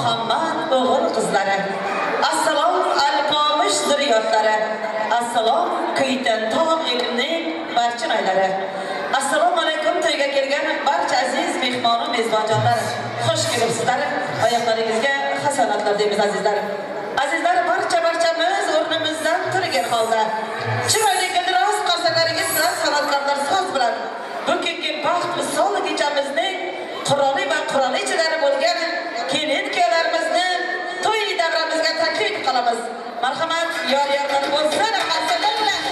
Muhammad o'g'il qizlari, assalom alpomish zurriyotlari, assalom kuytan tog' ilmning barcha naylari, assalomu alaykum to'yga kelgan barcha aziz mehmon va mezbonjonlar, xush kelibsizlar. Oyoqlaringizga hasanatlar deymiz azizlar. Azizlar, barchamiz o'rnimizdan turgan holda chiroyli g'ildiroz qarsalaringiz bilan san'atkorlar so'z bilan bugungi baxt misol kechamizning quroli va qurolichilari bo'lgan kelin-kuyovlarimizni to'y davramizga taklif qilamiz. Marhamat, yor-yorlar bo'lsin, qarsaklar bilan.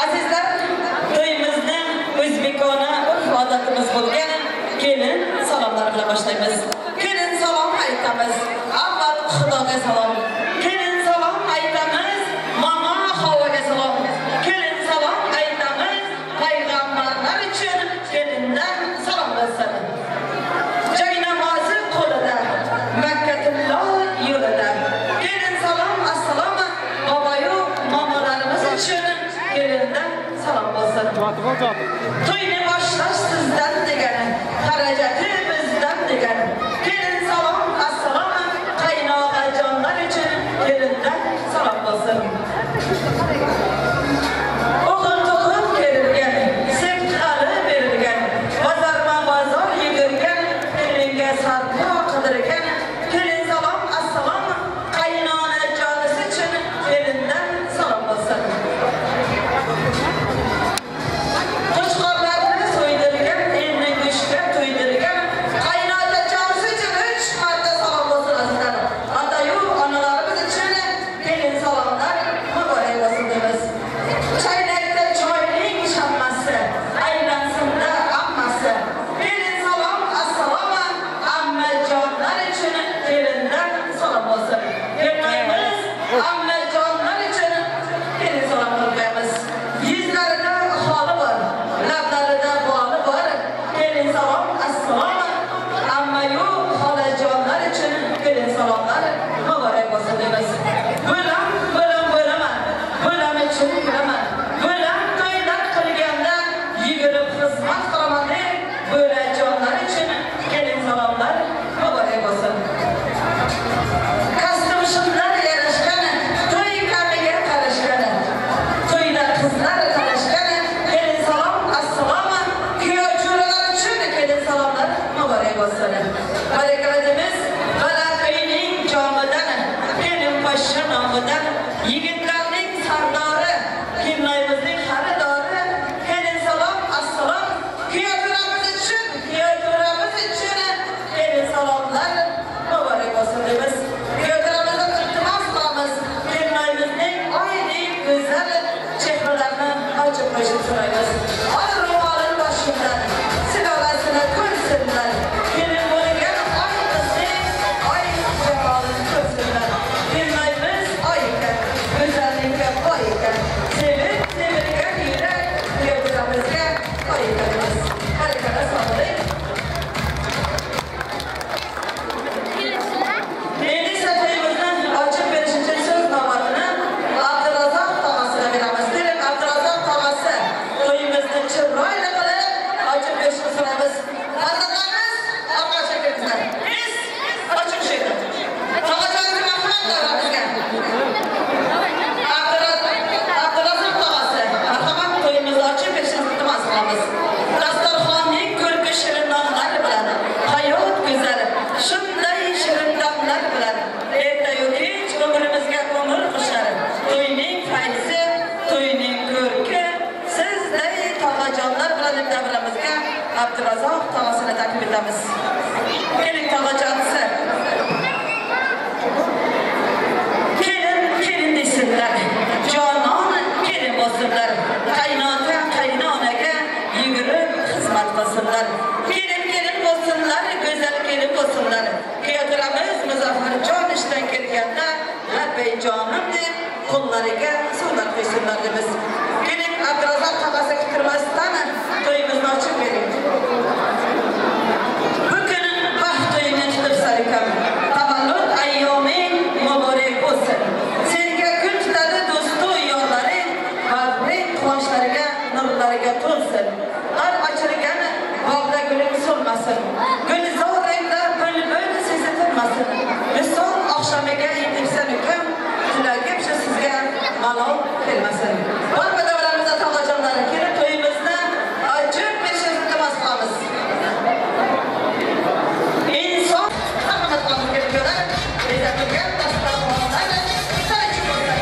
Azizlar, to'yimizni o'zbekona urf-odatimiz bo'lgan kelin salomlar bilan boshlaymiz. Kelin salom aytamiz. Avval Xudoga salom. Kelin salom aytamiz. Mama Havoga salom. Kelin salom aytamiz. Payg'ambarlar uchun kelindan salom bo'lsin. Joy namozi qo'lida, Makkatulloh yo'lida. Kelin salom, assalomu babayu mamalarimiz uchun kelindan salom bo'lsin. To'yni boshlash sizdan degani, xarajati bizdan degani. Kelin salom, assalomu qaynog'a jonlar uchun kelindan salom bo'lsin. O'g'il tug'ib kerilgan, sevg'ali berilgan, bozor yugurgan, kelinga sarpo qidirgan. Kelin salom, assalomu qaynona jonisi uchun kelindan salom bo'lsin. Qo'shqorlarni so'ydirgan, elni go'shtga to'ydirgan, qaynota jonisi uchun 3 marta salom bo'lsin azizlar. Ota-yu onalarimiz uchun kelin salomlar muborak bo'lsin deymiz. so'raymiz. Oy ro'molim boshimdan, silolasini ko'rsinlar. Kelin bo'lgan oy qizning, oy jamolini ko'rsinlar. Bilmaymiz oy ekan, go'zallikka boy ekan. Sevib sevilgan yurak, yurtimizga oy ekanmiz. Harakatlar sog'lik. Endi satayimizdan ochib berish uchun so'z navbatini Abdurazoq tog'asiga beramiz. Kelin Abdurazoq tog'asi to'yimizni chiroyli qilib ochib berishni so'raymiz. Farzandlarimiz orqa chekkangizlar. Biz ochib shedi. Tog'ajonga marhamat davramizga. Abdurazoq tog'asi marhamat to'yimizni ochib berishni iltimos qilamiz. Dasturxonning ko'rki shirin nonlari bilan hayot go'zali shunday shirin damlar bilan ertayu kech umrimizga umr qushlari to'yning fayzi to'yning ko'rki sizday tog'ajonlar bilan deb davramizga Abdurazoq tog'asini taklif etamiz. Keling tog'ajonisi. Kelin desinlar, jonon kelin bo'lsinlar, qaynota qaynonaga yugurib xizmat qilsinlar. Kelin bo'lsinlar, go'zal kelin bo'lsinlar. Kuyovlarimiz Muzaffarjon ishdan kelganda labbay jonim deb qo'llariga suvlar qo'ysinlar deb. Keling Abdurazoq tog'asi kutirmasdan to'yimizni ochib bering. Bu kuni baxt to'yini tutirsa ekan, tavallud ayyoming muborak bo'lsin. Senga gul tutadi do'stu yorlaring, bag'ring quvonchlarga nurlariga to'lsin. Har ochilgan bog'da guling so'lmasin. Gulzor ranglar bulbul sezitilmasin. Misol oqshomiga yetibsan ukam, tilagim shu sizga malol kelmasin. Bor badalarimiz tog'ajonlari kelib to'yimizni ochib berishni iltimos qilamiz. Inson marhamat qilib kelganlar, bezatilgan dasturxonlar saychi bo'lsin.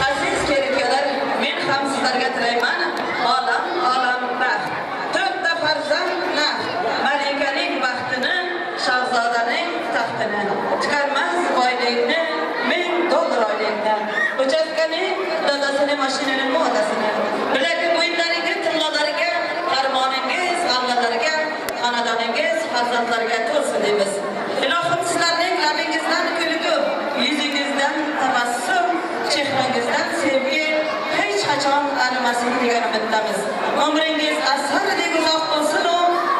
Aziz kelibgalar, men ham sizlarga tilayman. Olam baxt. To'rtta farzand na, malikaning baxtini, shahzodaning taxtini. Chiqarmas boylikni, $1000 oylikni. Uchastkaning dadasining mashinaning modasini. Bilagi bo'yinlariga, tillalariga, farmoningiz, g'amlalarga, xonadoningiz, farzandlarga to'lsin deymiz. Ilohim sizlarning labingizdan kulgu, yuzingizdan tabassum, chehrangizdan sevgi hech qachon arimasin degan umiddamiz. Umringiz asardek uzoq bo'lsin-u,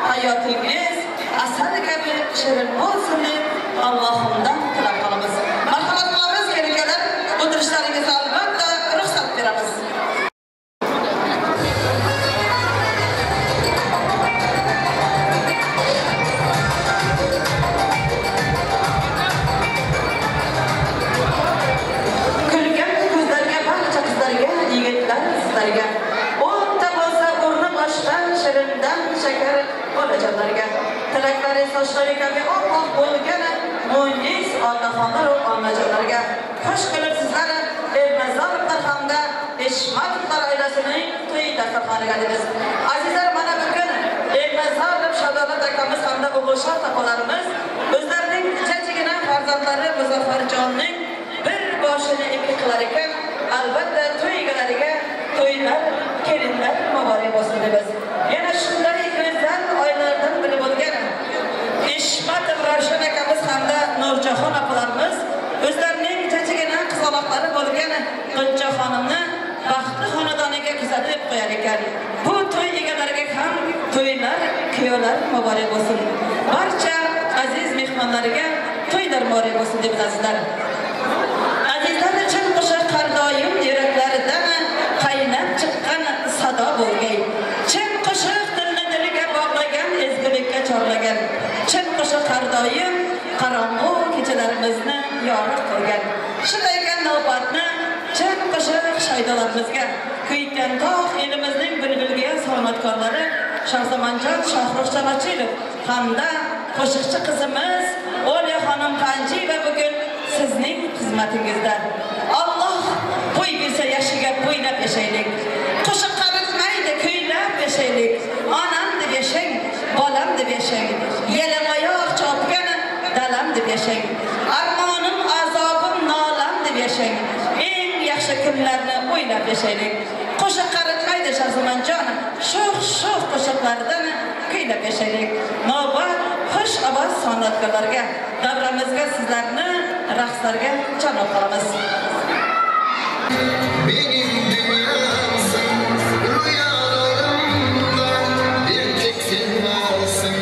hayotingiz asar kabi shirin bo'lsin deb Allohimdan tilab qolamiz. Marhamat qilamiz kelganlar, o'tirishlaringizga albatta ruxsat beramiz. Kulgan ko'zlarga barcha qizlarga, yigitlar sizlarga, o'nta bo'lsa o'rni boshqa shirindan shakar bolajonlarga, tilaklari sochlari kabi oppoq bo'lgan mo'ynis otaxonlar va onajonlarga, xush qilib sizlar Ermazorovlar hamda Eshmatovlar oilasining to'y dasturxoniga dedingiz. Azizlar, mana bugun Ermazorov Shadolat akamiz hamda O'g'ilshod opalarimiz o'zlarining jajjigina farzandlari Muzaffarjonning bir boshini ikki qilar ekan, albatta to'y egalariga to'ylar, kelinlar muborak bo'lsin deb. Yana shunday go'zal oilalardan biri bo'lgan Eshmatov Ravshan akamiz hamda Nurjahon opalarimiz o'zlarining jajjigina qizaloqlari bo'lgan Qizchaxonimni baxtli xonadoniga kuzatib qo'yar ekan. Bu to'y egalariga ham to'ylar, kuyovlar muborak bo'lsin. Barcha aziz mehmonlarga to'ylar muborak bo'lsin deb azizlar. Azizlar, chin qo'shiq har doim yuraklaridan qaynab chiqqan sado bo'lgay. Chin qo'shiq dilni diliga bog'lagan, ezgulikka chorlagan. Chin qo'shiq har doim qorong'u kechalarimizni yorug' qilgan. Shunday ekan navbatni chin qo'shiq shaydolarimizga, Kuytan tog' elimizning bilbilga san'atkorlari Shahzamanjon Shohruxjon Ochilov hamda qo'shiqchi qizimiz Olya xonim Panjiva bugun sizning xizmatingizda. Alloh bo'y bersa yashiga bo'ylab yashaylik. Qo'shiq qaritmaydi, kuylab yashaylik. Onam deb yashang, bolam deb yashang. Yelim oyoq chopgani dalam deb yashang. Armonim, azobim, nolam deb yashang. Eng yaxshi kunlarni o'ylab yashaylik. Qo'shiq qaritmaydi Shahzamanjon, sho'x qo'shiqlardan kuylab yashaylik. Navbat xush ovoz san'atkorlarga, davramizga sizlarni raqslarga jalb qilamiz. Benim dünyamsın, rüyalarımda bir tek sen varsın.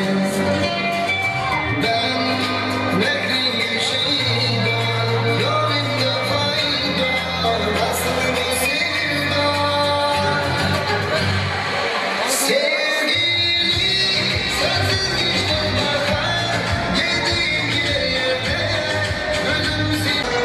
Ben nehrin şeyda, yolunda fayda, nasıl bir sevda. Sevgili, sensiz geçtim bakar, yediğim bir yerde, ölüm seni.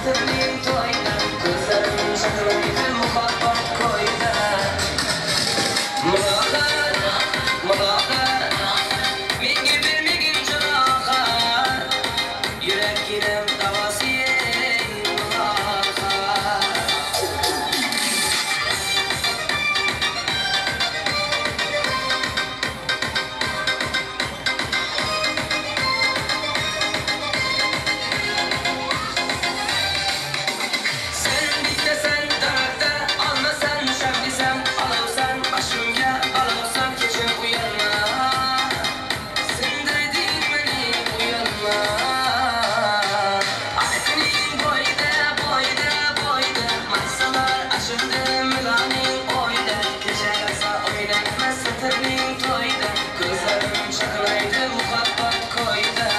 satırlayım toyda Gözlerim şaklaydı muhabbet koyda Mulakat, mulakat Min gibi migin çırakat Yürek girem davasiye mulakat Sen bitmesen darakta almasan şavlisem alavsan başımga alavsan keçim uyanma Sindirdin beni uyanma Adetin boyda boyda boyda Maysalar aşırdı mülanin oyda Gece kalsa oynatma satırın toyda Gözlerim şaklaydı muhabbet koyda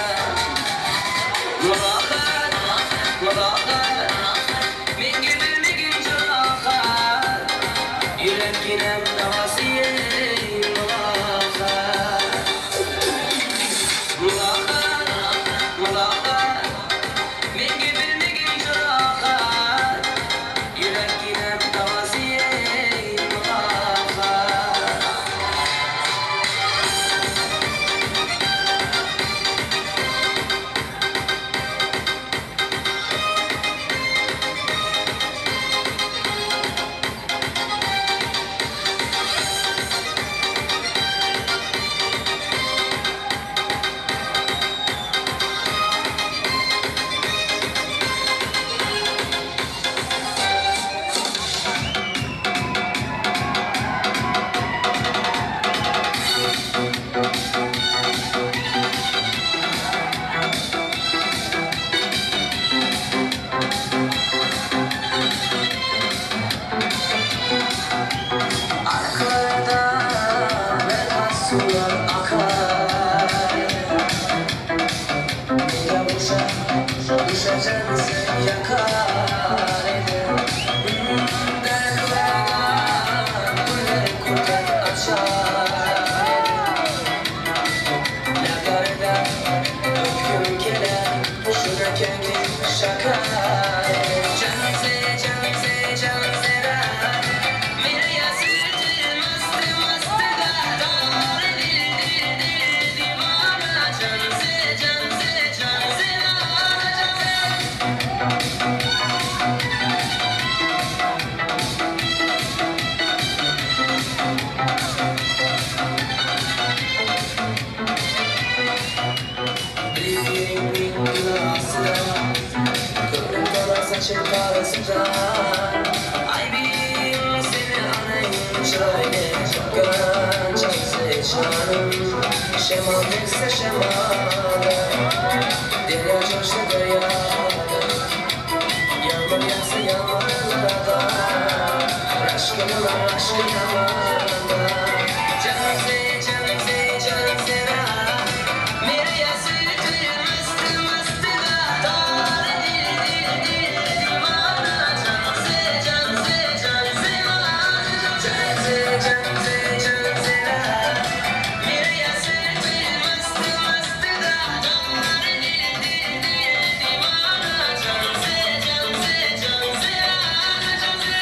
Mulakat, mulakat Min gibi migin çırakat Yürek yinem davasiye mulakat Mulakat, mulakat Min gibi migin çırakat Yürek yinem davasiye mulakat Arkalarda berbat sular akar Yavuşa düşeceğinizi yakar edim Dertlerden güller kurtar açar Lagarda öpküm gelir şuna kendim şakar Canze canze canzera Mire yazıdır mastı mastı da Dar dil dil dil divana Canze canze canzera canze Bildiğin bir gülası Gönlüm dolar saçın parasında Ay bileyim seni anayım çırayla Gören çayse çanım Şemal bilse şemalı Derya coştu deryada Yağmur yağsa yağmurlarda Aşkınlar aşkı yağmurlarda Canze canze canzera Mere yazıdır mastı mastı da Dar dil dil dil divana Canze canze canzera Canze canze canzera Mere yazıdır mastı mastı da Dar dil dil dil divana Canze canze canzera Canze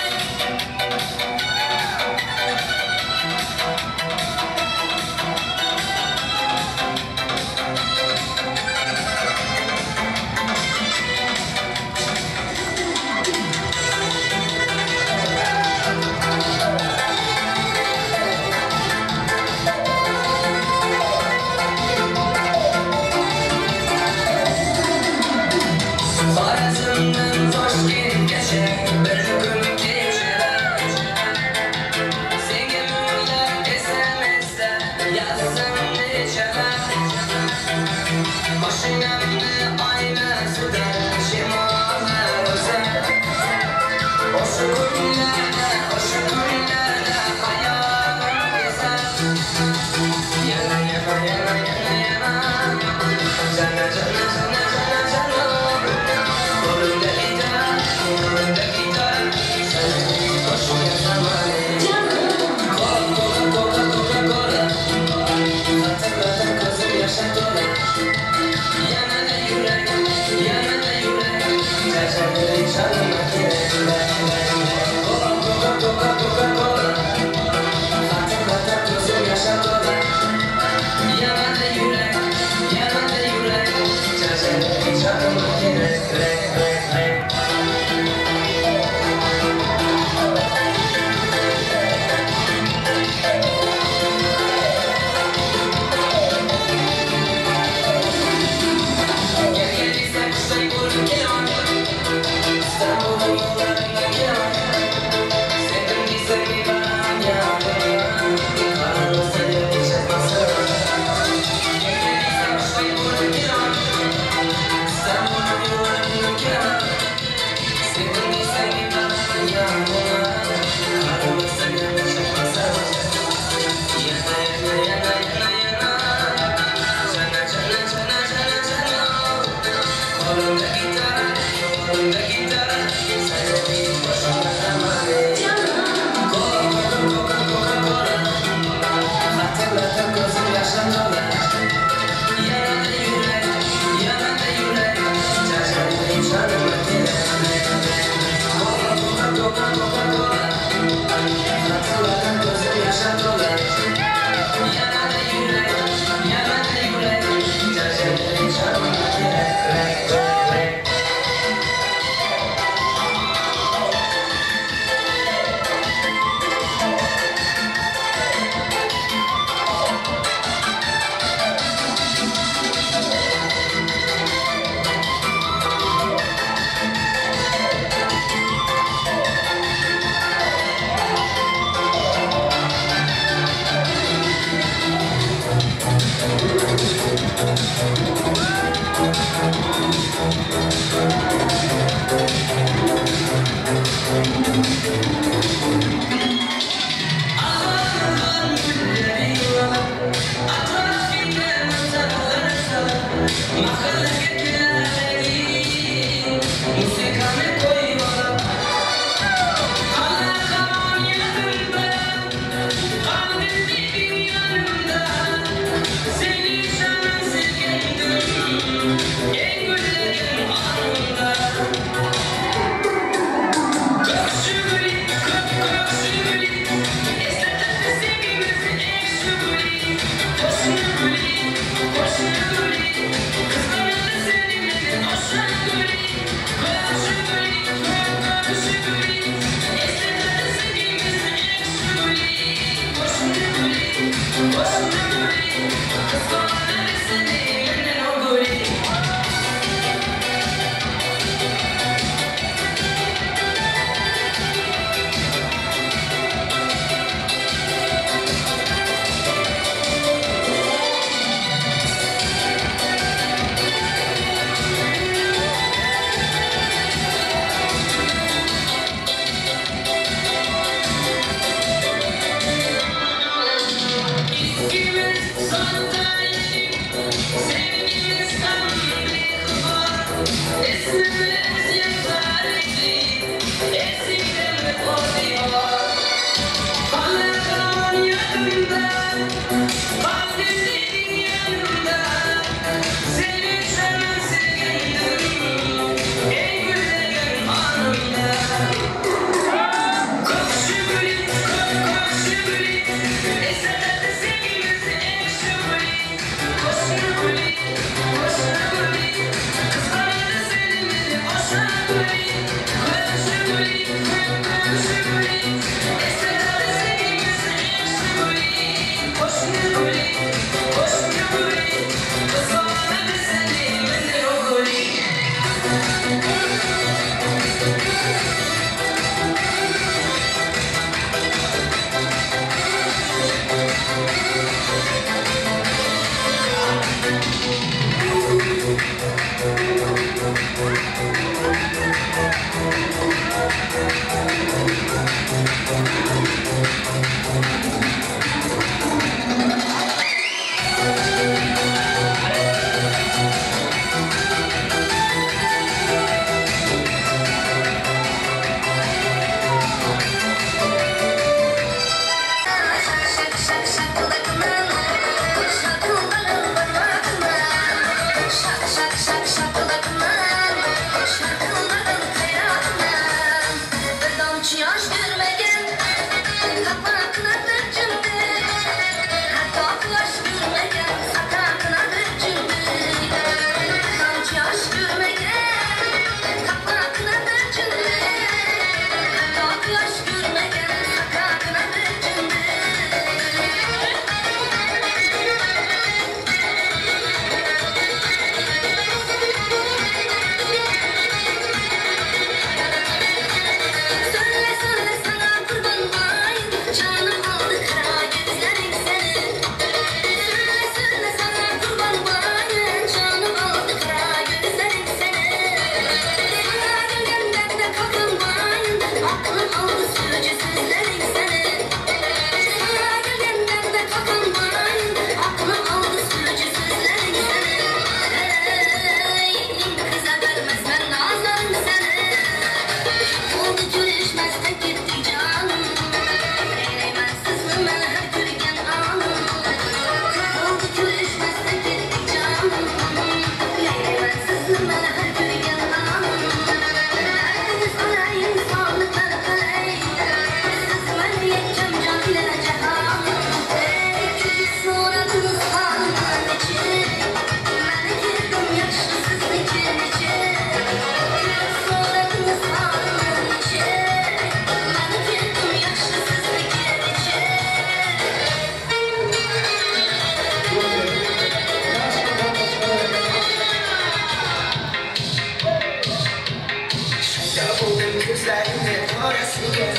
gözlerinde orasıya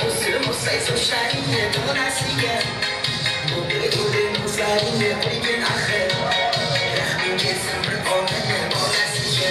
Osurum o sayısı şerinde orasıya Bu benim güzelimde bir gün ahir Rahmin kesin bir onunla orasıya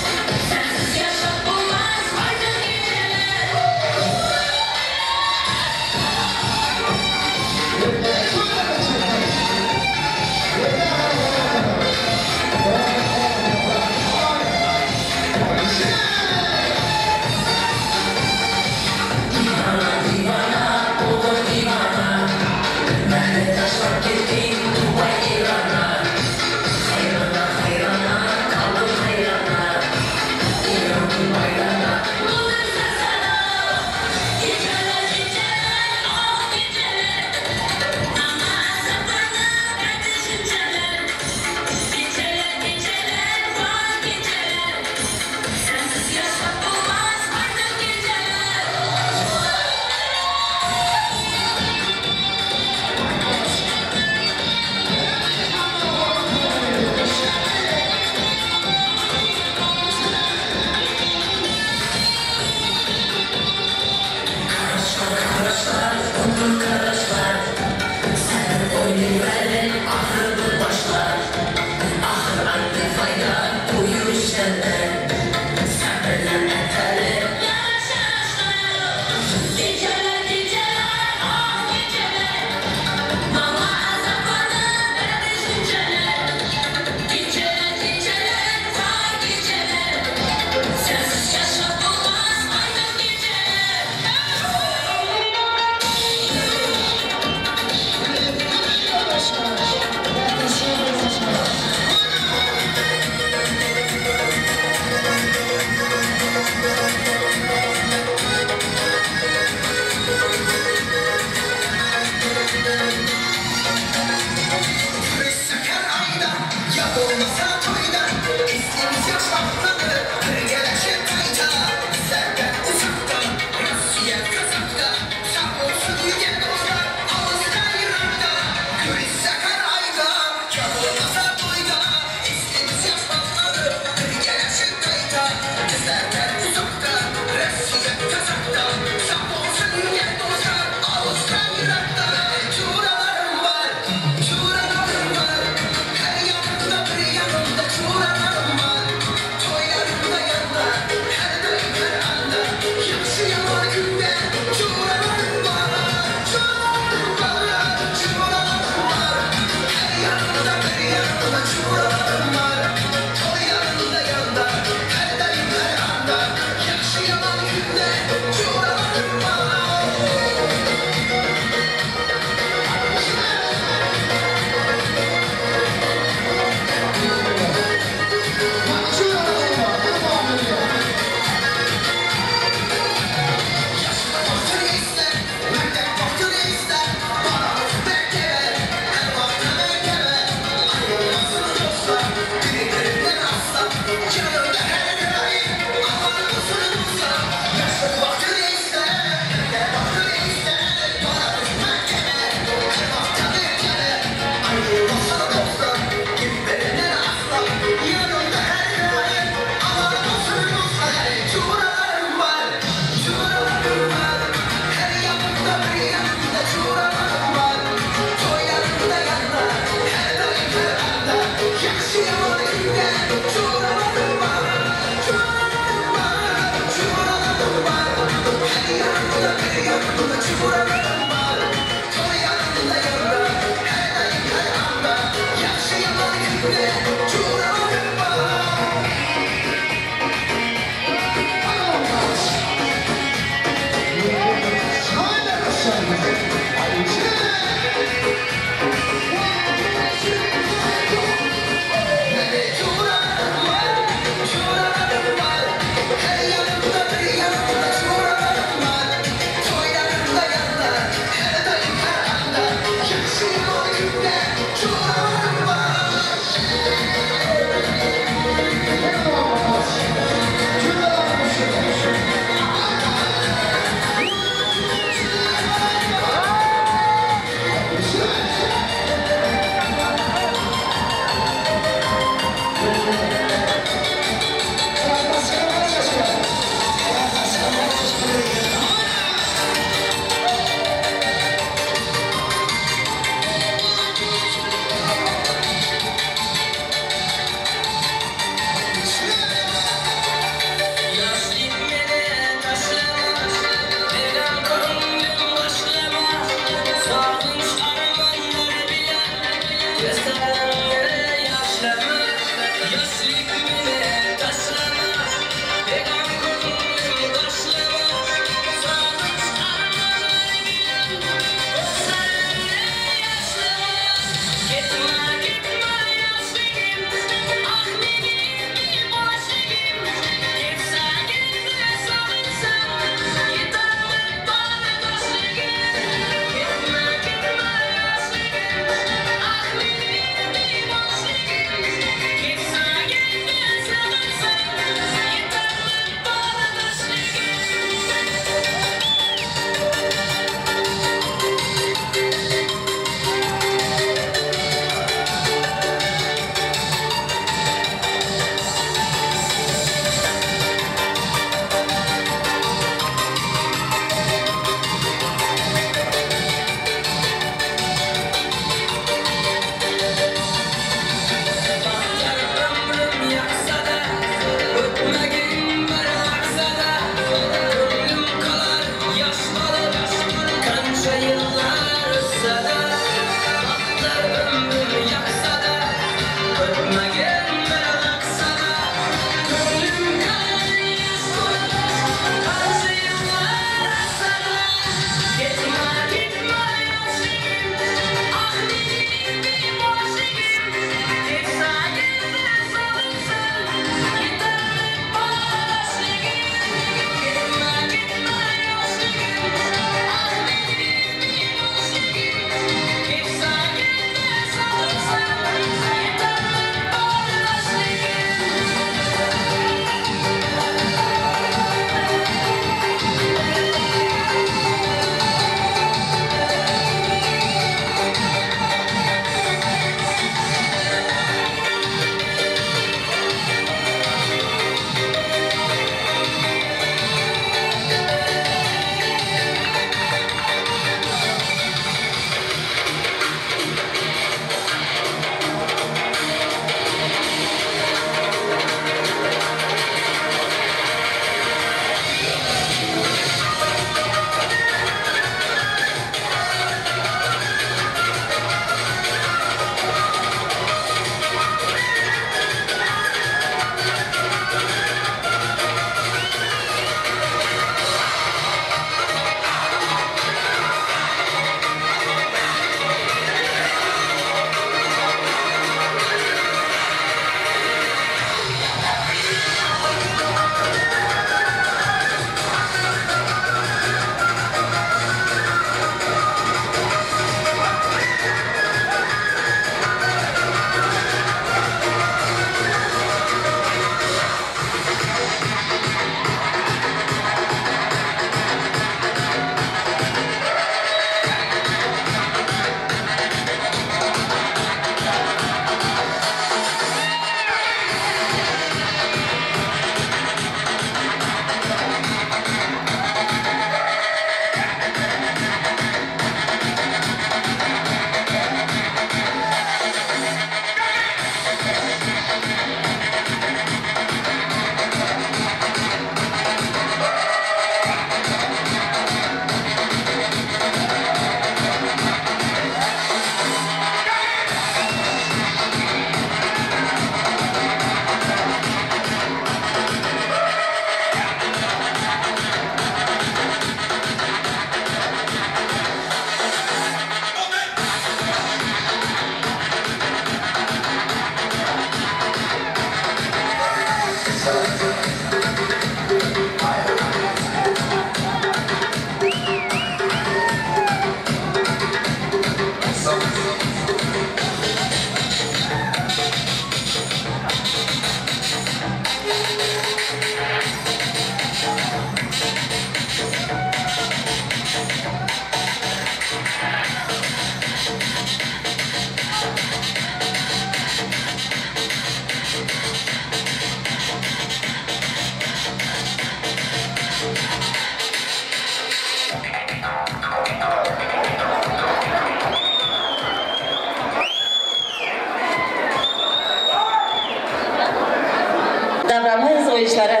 Davramiz o işlere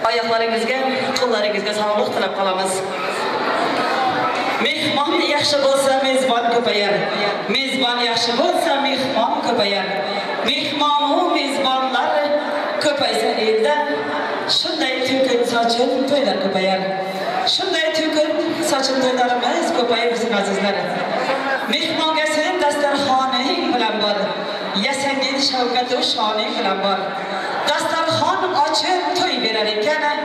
ayaklarınızga, qo'llaringizga sog'lik tilab qolamiz. Mehmon yaxshi bo'lsa, mezbon ko'payar. Mezbon yaxshi bo'lsa, mehmon ko'payar. Mehmon u mezbonlar ko'paysa elda, shunday to'kin sochim to'ylar ko'payar. Shunday to'kin sochim to'ylarimiz ko'payib bizning azizlar. Mehmonga sen dasturxoning bilan bor. Yasangin shavkatu shoning bilan bor. Dasturxon ochib to'y berar ekan,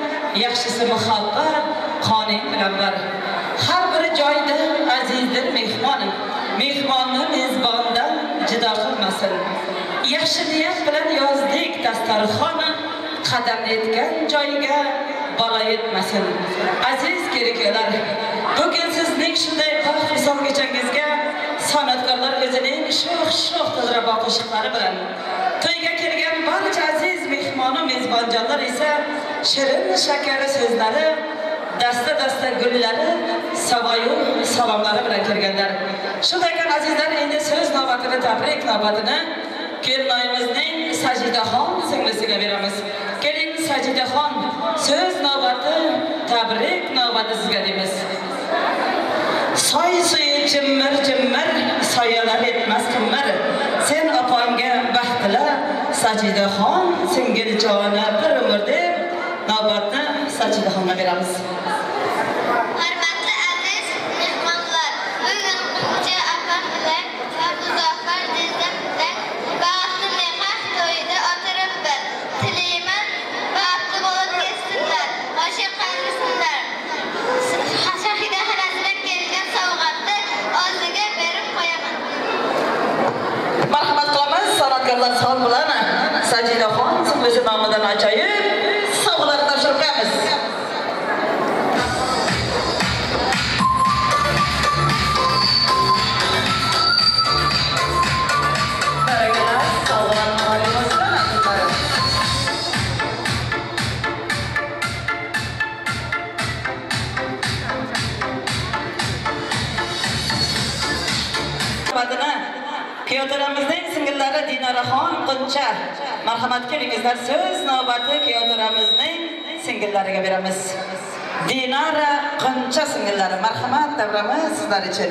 yaxshisi muhabbat qoning bilan bor. Har bir joyda azizdir mehmon. Mehmonni mezbondan judo qilmasin. Yaxshi niyat bilan yozdik dasturxonni, qadam etgan joyga bola yetmasin. Aziz kelinglar, bugun sizning shunday baxt misol kechangizga san'atkorlar o'zining sho'x tazrabo qo'shiqlari bilan to'yga kelgan barcha aziz mehmon mezbonjonlar esa shirin shakar so'zlari, dasta gullari, savoyu salomlari bilan kelganlar. Shunday ekan azizlar, endi so'z navbatini, tabrik navbatini kelinoyimizning Sajidaxon singlisiga beramiz. Keling Sajidaxon, so'z navbati, tabrik navbati sizga deymiz. Soy suyi jimmir soyalar etmas qimir. Sen opangga baxtila Sajidaxon singil jona bir umr deb navbatni Sajidaxonga beramiz. Hurmatli aziz mehmonlar, bugun Xo'ja opam bilan Muzaffar jizim bilan baxtli nikoh to'yida o'tiribmiz. Tilayman baxtli bo'lib ketsinlar, oshiq qilsinlar. Shahida xonasidan kelgan sovg'atni o'ziga berib qo'yaman. Marhamat qilamiz san'atkorlar son bilan Sajidaxon singlisi nomidan ajoyib sovg'alar topshirib qo'yamiz. Piyodaramizning singillari Dinoraxon Quncha. Marhamat kelingizlar, so'z navbati piyodaramizning singillariga beramiz. Dinora Quncha singillari. Marhamat, davramiz sizlar uchun.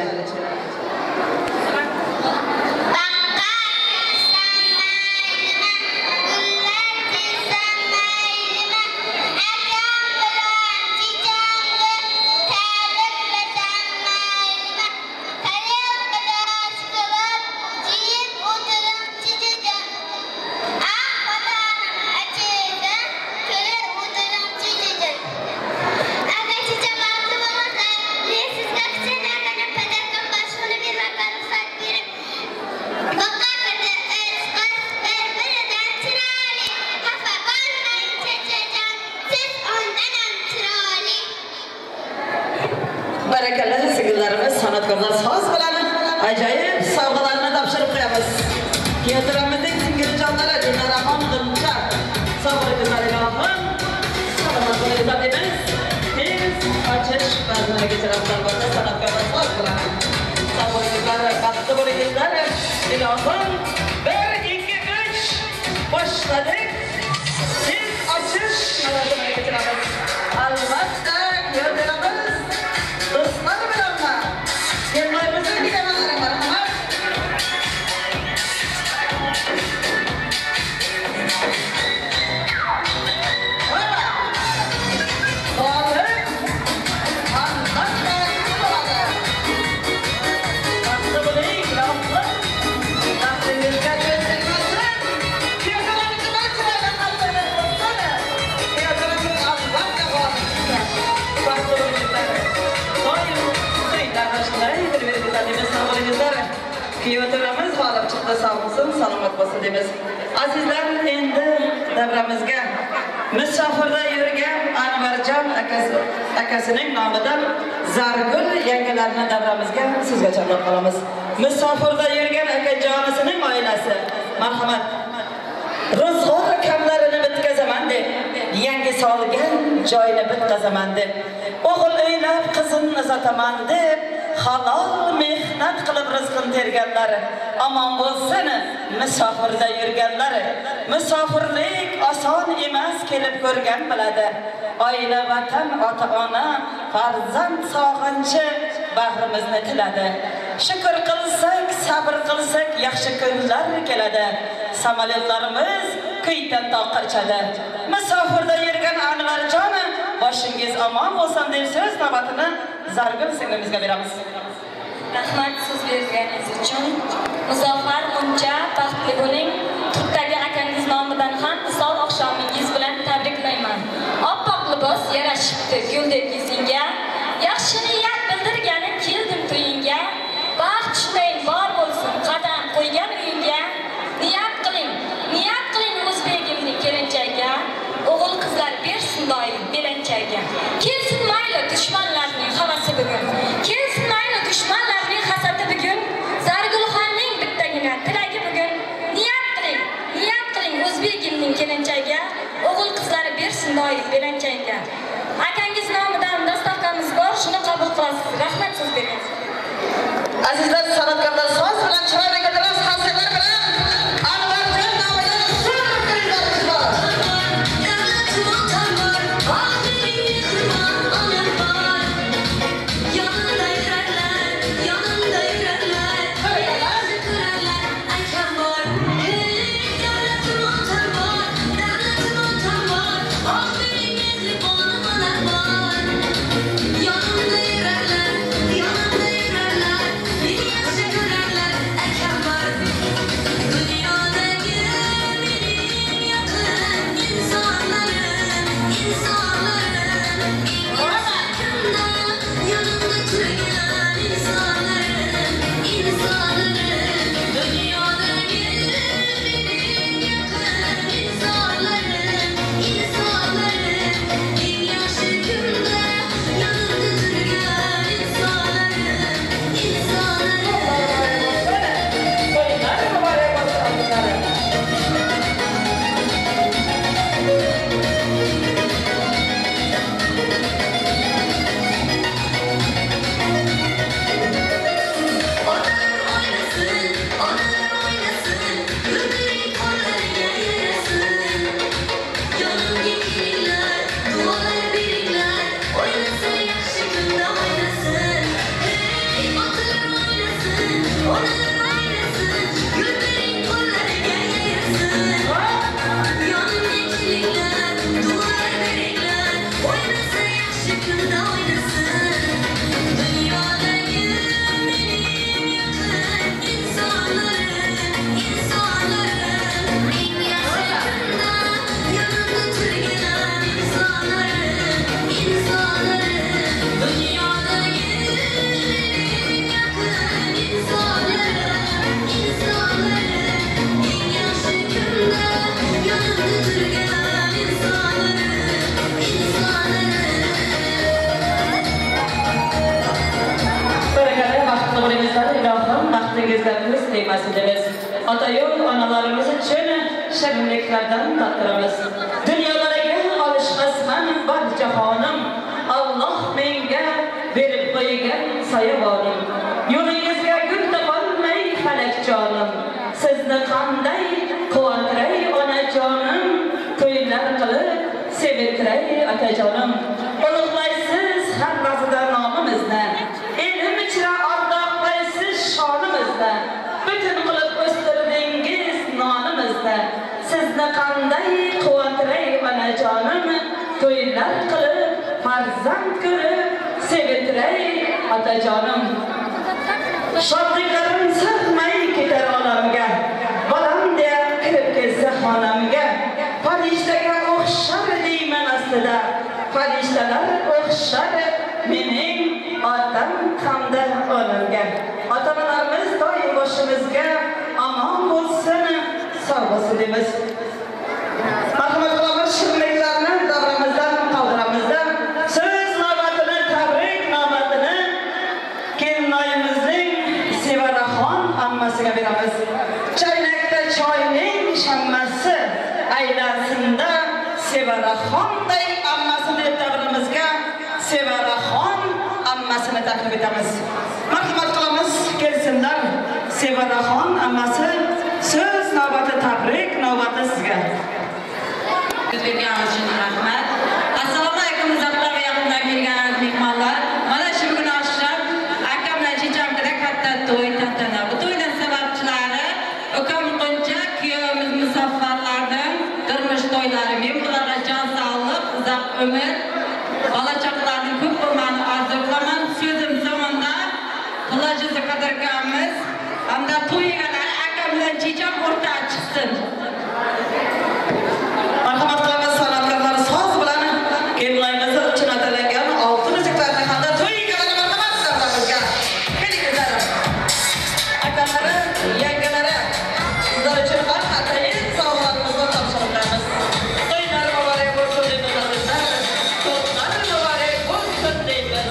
Barakallah singillarimiz san'atkorlar so'z bilan ajoyib sovg'alarni topshirib qo'yamiz. Piyodaramizning singiljonlari Dinoraxon Quncha. Sog'lig'ingizlar ilohim. Salomat bo'linglar deymiz. Tez ochish bazmlariga tarafdan bo'lsa san'atkorlar so'z bilan. Sog'lig'ingizlar, baxtli bo'linglar ilohim. 1 2 3 boshladik. Tez ochish bazmlariga tarafdan. Albatta piyodaramiz do'stlar bilanmi? Kelmaymizni deganlar marhamat. Piyodalarimiz g'olib chiqdi, sog' bo'lsin, salomat bo'lsin deymiz. Azizlar, endi davramizga musofirda yurgan Anvarjon akasining nomidan Zargul yangilarni davramizga sizga chaqirib qolamiz. Musofirda yurgan akajonisining oilasi, marhamat. Ro'zg'or kamlarini bitkazaman deb, yangi solgan joyini bitkazaman deb, o'g'il uylab qizimni sotaman deb, halol mehnat qilib rizqini terganlari, omon bo'lsin musofirda yurganlari. Musofirlik oson emas, kelib ko'rgan biladi. Oila, vatan, ota-ona, farzand sog'inchi bag'rimizni tiladi. Shukr qilsak, sabr qilsak, yaxshi kunlar keladi. Samolyotlarimiz kıytan taqirchadi. Misafirda yurgan Anvarjon, boshingiz omon bo'lsin deb so'z navbatini Zargul singlimizga beramiz. Rahmat so'z berganingiz uchun. Muzaffar Muncha baxtli bo'ling. Turkdagi akangiz nomidan ham misol oqshomingiz bilan tabriklayman. Oppoq libos yarashibdi guldek yuzingga. Yaxshi niyat bildirganim keldim to'yingga. Baxt shunayin bor bo'lsin qadam qo'ygan uyingga. Niyat qiling o'zbegimning kelinchagiga. O'g'il qizlar bersin doim belanchaga. Kelsin mayli dushmanlarning havasi bugun. Kelsin mayli dushmanlarning hasadi bugun. Zargulxonning bittagina tilagi bugun. Niyat qiling o'zbegimning kelinchagiga. O'g'il qizlari bersin doim belanchaga. Akangiz nomidan dastavkamiz bor, shuni qabul qilasiz. Rahmat so'z berasiz. Azizlar, san'atkorlar so'z bilan chiroyli gapiramiz, xavfsizlar bilan Anvarjon nomidan so'z qilamiz. Otayo'l onalarimiz uchun shirinliklardan taqdiramiz. Dunyolarga olishmasman bor jahonim, Alloh menga berib qo'ygan soyavonim. Yo'lingizga gul topolmay falak jonim, sizni qanday quvontiray onajonim, to'ylar qilib sevintiray otajonim. Ulug'laysiz har lahzada nomimizni, elim ichra ordoqlaysiz shonimizni. Bütün qilib o'stirdingiz nonimizni, sizni qanday quvontiray onajonim, to'ylar qilib farzand ko'rib sevintiray otajonim. Shodliklarim sirmay ketar olamga, bolam deya kirib kelsa xonamga. Farishtaga o'xshar deyman aslida, farishtalar o'xshar mening otam hamda onamga. Ota-onalarimiz doim boshimizga omon bo'lsin, sog' bo'lsin deymiz. Marhamat qilamiz, shirinliklarni davramizdan qoldiramizdan so'z navbatini, tabrik navbatini kelinoyimizning Sevaraxon ammasiga beramiz. Chaynakda choyning shammasi aylasinda Sevaraxonday ammasini deb tabriklarimizga Sevaraxon ammasini taklif etamiz. Marhamat qilamiz, kelsinlar. Sevaraxon ammasi, so'z navbati tabrik navbati sizga. O'zbekiston uchun rahmat. Assalomu alaykum muzaffar va yaqindan kelgan mehmonlar. Mana shu bugun oqshom akamlar jijamda katta to'y tantana. Bu to'yning sababchilari ukam Quncha kuyovimiz Muzaffarlardan to'ylari. Men bularga jon sog'lik, uzoq umr, bola chaqalarning ko'p bo'lganini orzu qilaman. So'zim zamonda Qulajiz qadrkamiz hamda to'ygalar aka bilan checham o'rtaga chiqsin. Marhamat qilamiz san'atkorlar so'z bilan kelmaymiz uchun atalgan oltin uzuklarni hamda to'ygalar marhamat qilamiz. Kelingizlar. Akalari, yangalari sizlar uchun har qanday sovg'alarimizni topshiramiz. To'ylar muborak bo'lsin deb o'ylabizlar. To'ylar muborak bo'lsin deymiz.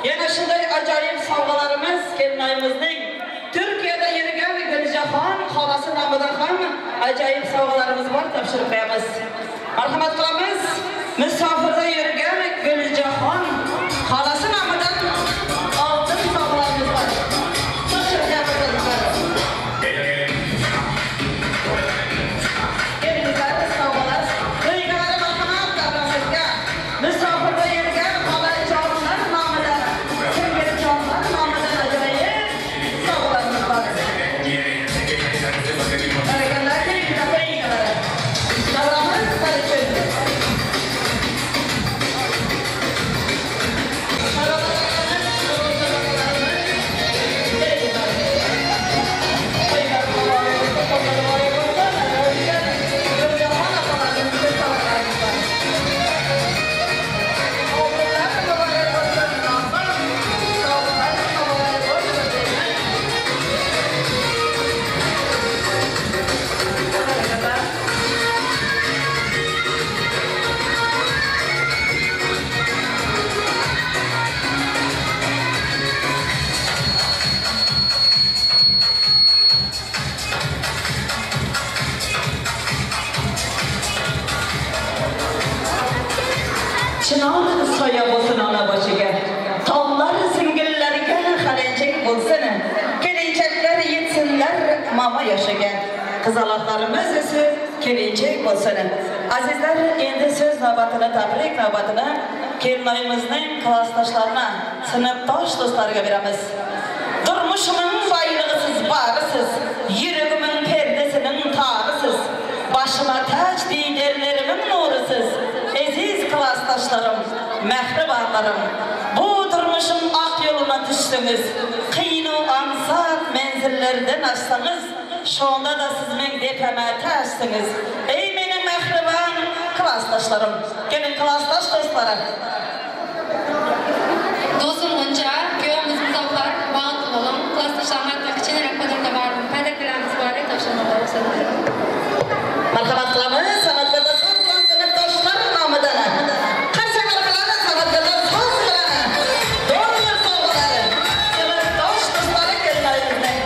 Yana shunday ajoyib sovg'alarimiz kelinayimizning Turkiyada yurgan Guljaxon xolasi nomidan ham ajoyib sovg'alarimiz bor, topshirib qo'yamiz. Marhamat qilamiz. Musofirda yurgan Guljaxon xolasi nomidan oltin sovg'alarimiz bor. Topshirib qo'yamiz. Kelingizlar, sovg'alar. To'ygalar marhamat davramizga. Musofirda yurgan xolajonlar nomidan, singiljonlar nomidan ajoyib sovg'alarimiz bor. Barakallah, kelingizlar, to'ygalar. Davramiz qarichib. Chinon soya bo'lsin ona boshiga, tog'lar singillariga xalinchak bo'lsin, kelinchaklar yetsinlar mama yoshiga, qizaloqlarimiz esa kelinchak bo'lsin. Azizlar, endi so'z navbatini, tabrik navbatini kelinayimizning klassdoshlarini, sinfdosh do'stlariga beramiz. Turmushining boylig'isiz bag'isiz, yuragining perdasining tog'isiz, boshima taj diydarlarining nurisiz. Aziz klassdoshlarim, mehribonlarim, bu turmushim oq yo'luna tushdingiz. Qiyin va ansat manzillardan assangiz, shunda da siz menga depamata asdingiz. Ey mening mehribon klassdoshlarim, keling klassdosh do'stlarim. Do'stim G'unja, kuyovimiz Muzoffar, bog'ot o'g'lim, klassdoshlarni kichkinaroq qadrda bor, qadrlarimiz bor, topshirmoqlar bo'lsin. Marhamat qilamiz, san'atkorlar sinfdoshlar nomidan. Qarsalar qilamiz, san'atkorlar so'z bilan. Do'stlar sovg'alari, sinfdosh do'stlari kelinayimizning.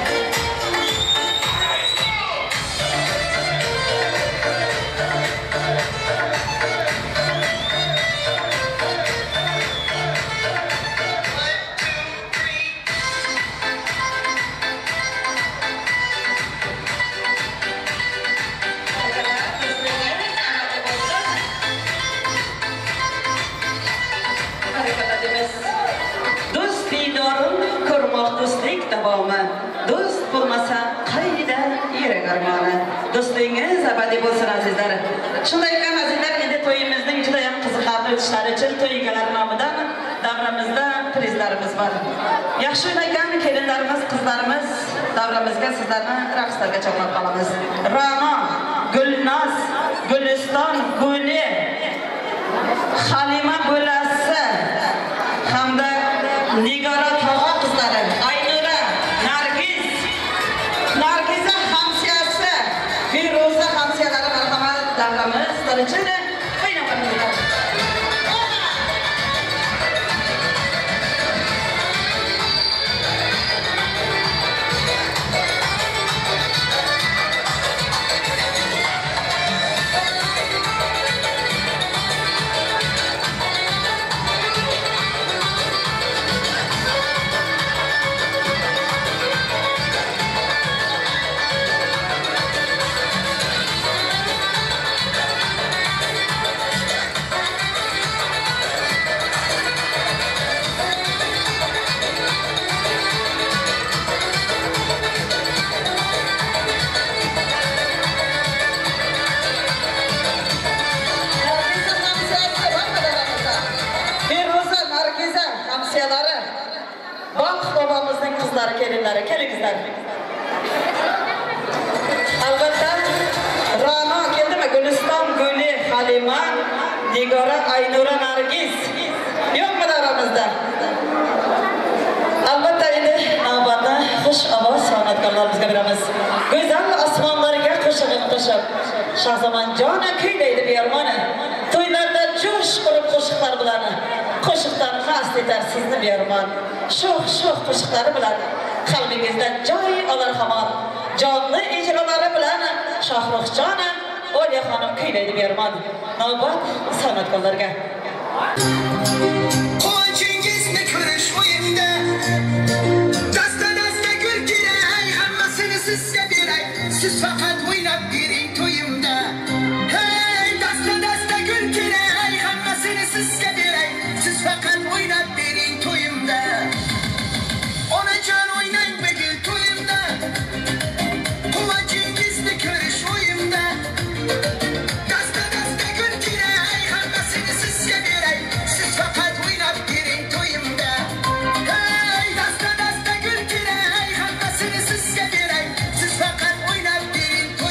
Do'st diydorim ko'rmoq do'stlik davomi, do'st bo'lmasa qayda yurak armoni. Do'stligingiz abadiy bo'lsin azizlar. Shunday ekan azizlar, endi to'yimizning juda ham qiziqarli o'tishlari uchun to'ygalar nomidan davramizda prizlarimiz bor. Yaxshi o'ynagan kelinlarimiz, qizlarimiz davramizga sizlarni raqslarga chaqirib qolamiz. Ra'no, Gulnoz, Guliston, Guli, Halima bo'lasi hamda Nigara Tağa kızları, Aynura, Nargiza hamsiyasi, Firuza hamsiyalari marhamat davramiz darajada o'ynayapmiz. Babamızın kızları, gelinleri, kelingizler. Albatta, Rana keldi mi? Güliston, Guli, Halima, Nigara, Aynura, Nargiz. Yok mu da aramızda? Albatta, endi navbatda xush ovoz san'atkorlarimizga beramiz. Go'zal osmonlarga qo'shig'ini qo'shib, Shahzamanjon kuylaydi biyarmoni. To'ylarda jo'sh urib qo'shiqlar bilan qo'shiqdan mast etar sizni biyarmon. Sho'x qo'shiqlari bilan qalbingizda joy olar hamon. Jonli ijrolari bilan Shohruxjon O'liya xonim kuylaydi biyarmon. Navbat san'atkorlarga. Qo'yingizni ko'rish o'yimda dasta gul kerak, hammasini sizga beray, siz faqat o'ynab bering to'yimda. Hey, dasta gul kerak, hammasini sizga beray, siz faqat o'ynab bering to'yimda. Onajon o'ynang begil to'yimda, qo'yingizni ko'rish o'yimda. Dasta gul kerak, hammasini sizga beray, siz faqat o'ynab bering to'yimda. Hey, dasta gul kerak, hammasini sizga beray, siz faqat o'ynab bering to'yimda.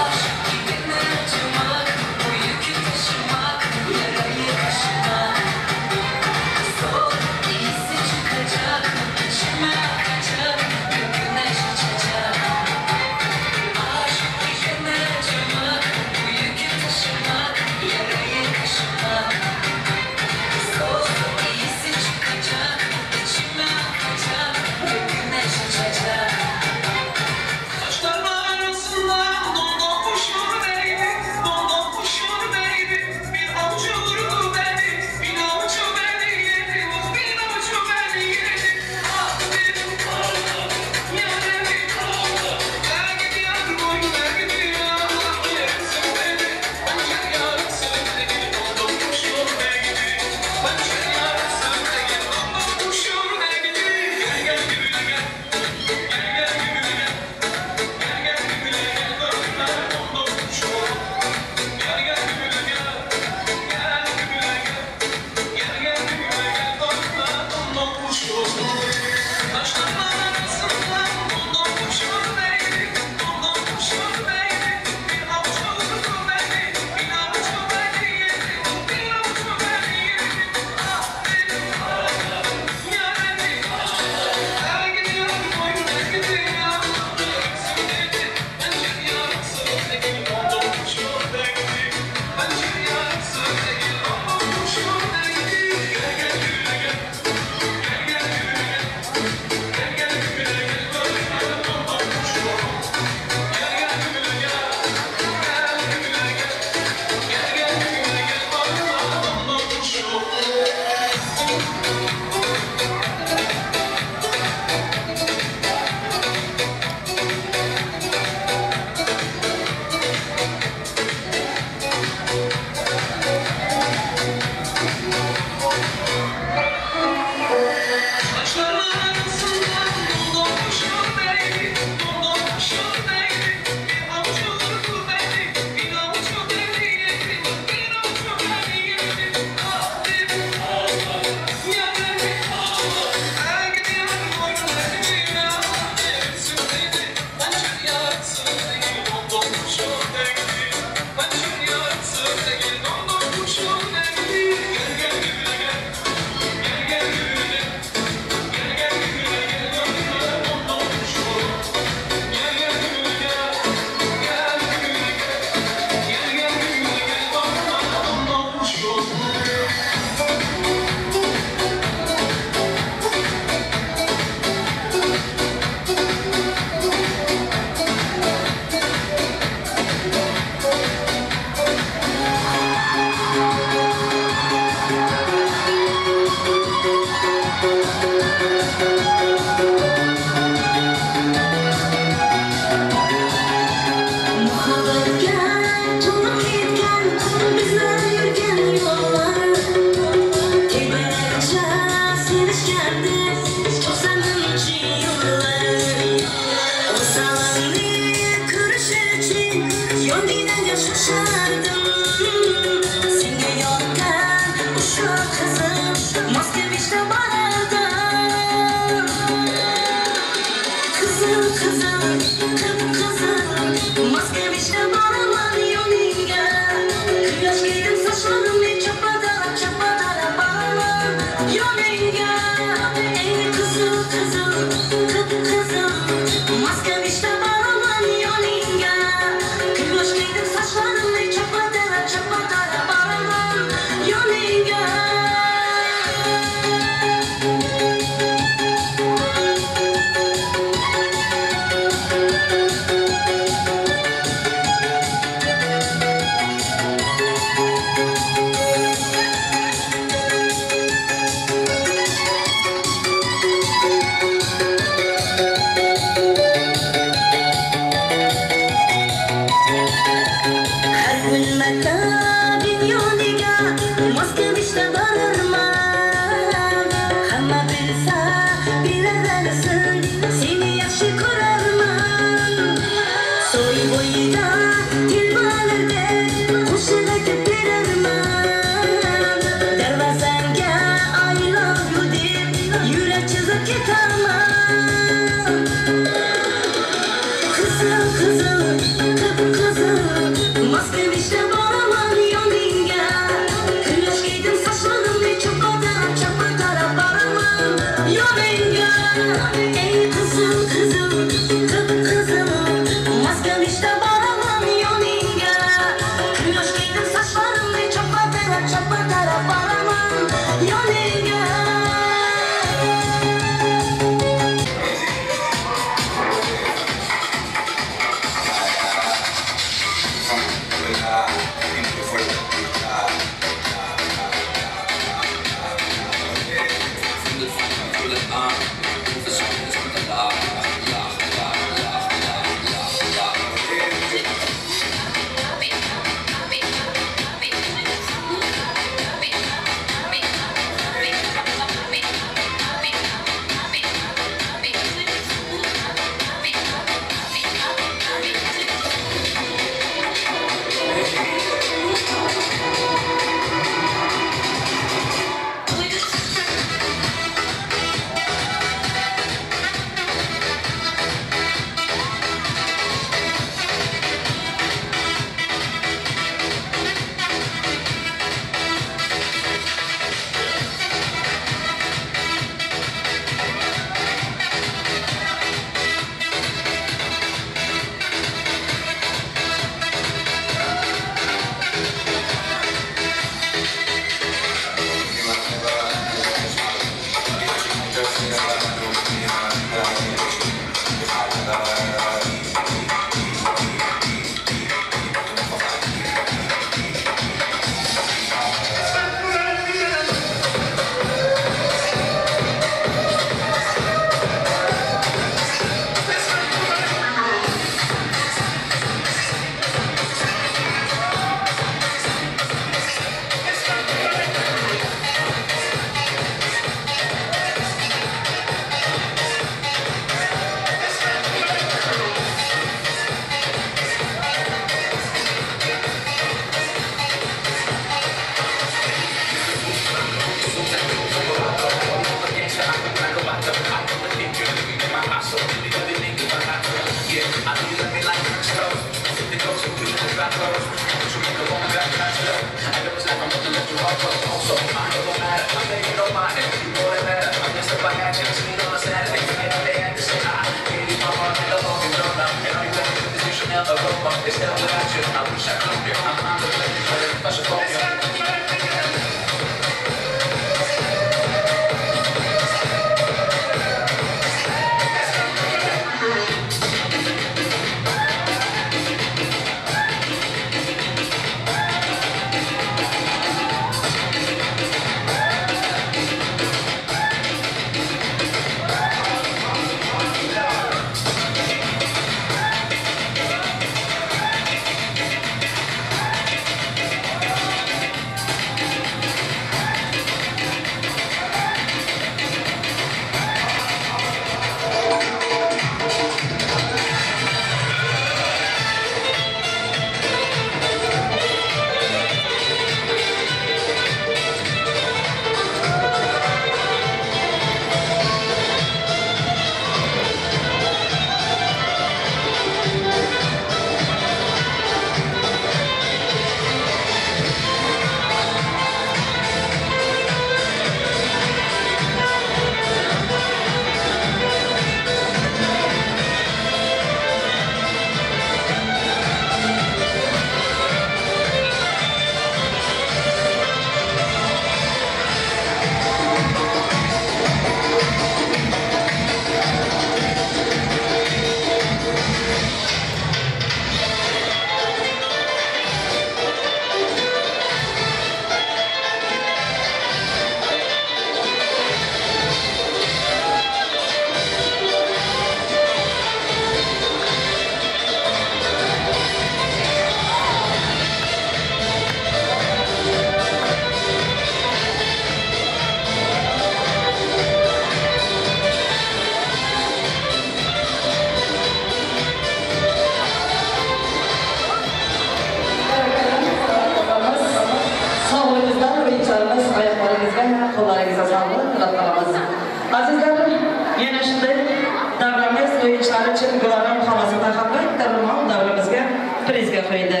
o'yinchilari uchun Guloram xolasidan ham bitta ro'mol davramizga prizga qo'ydi.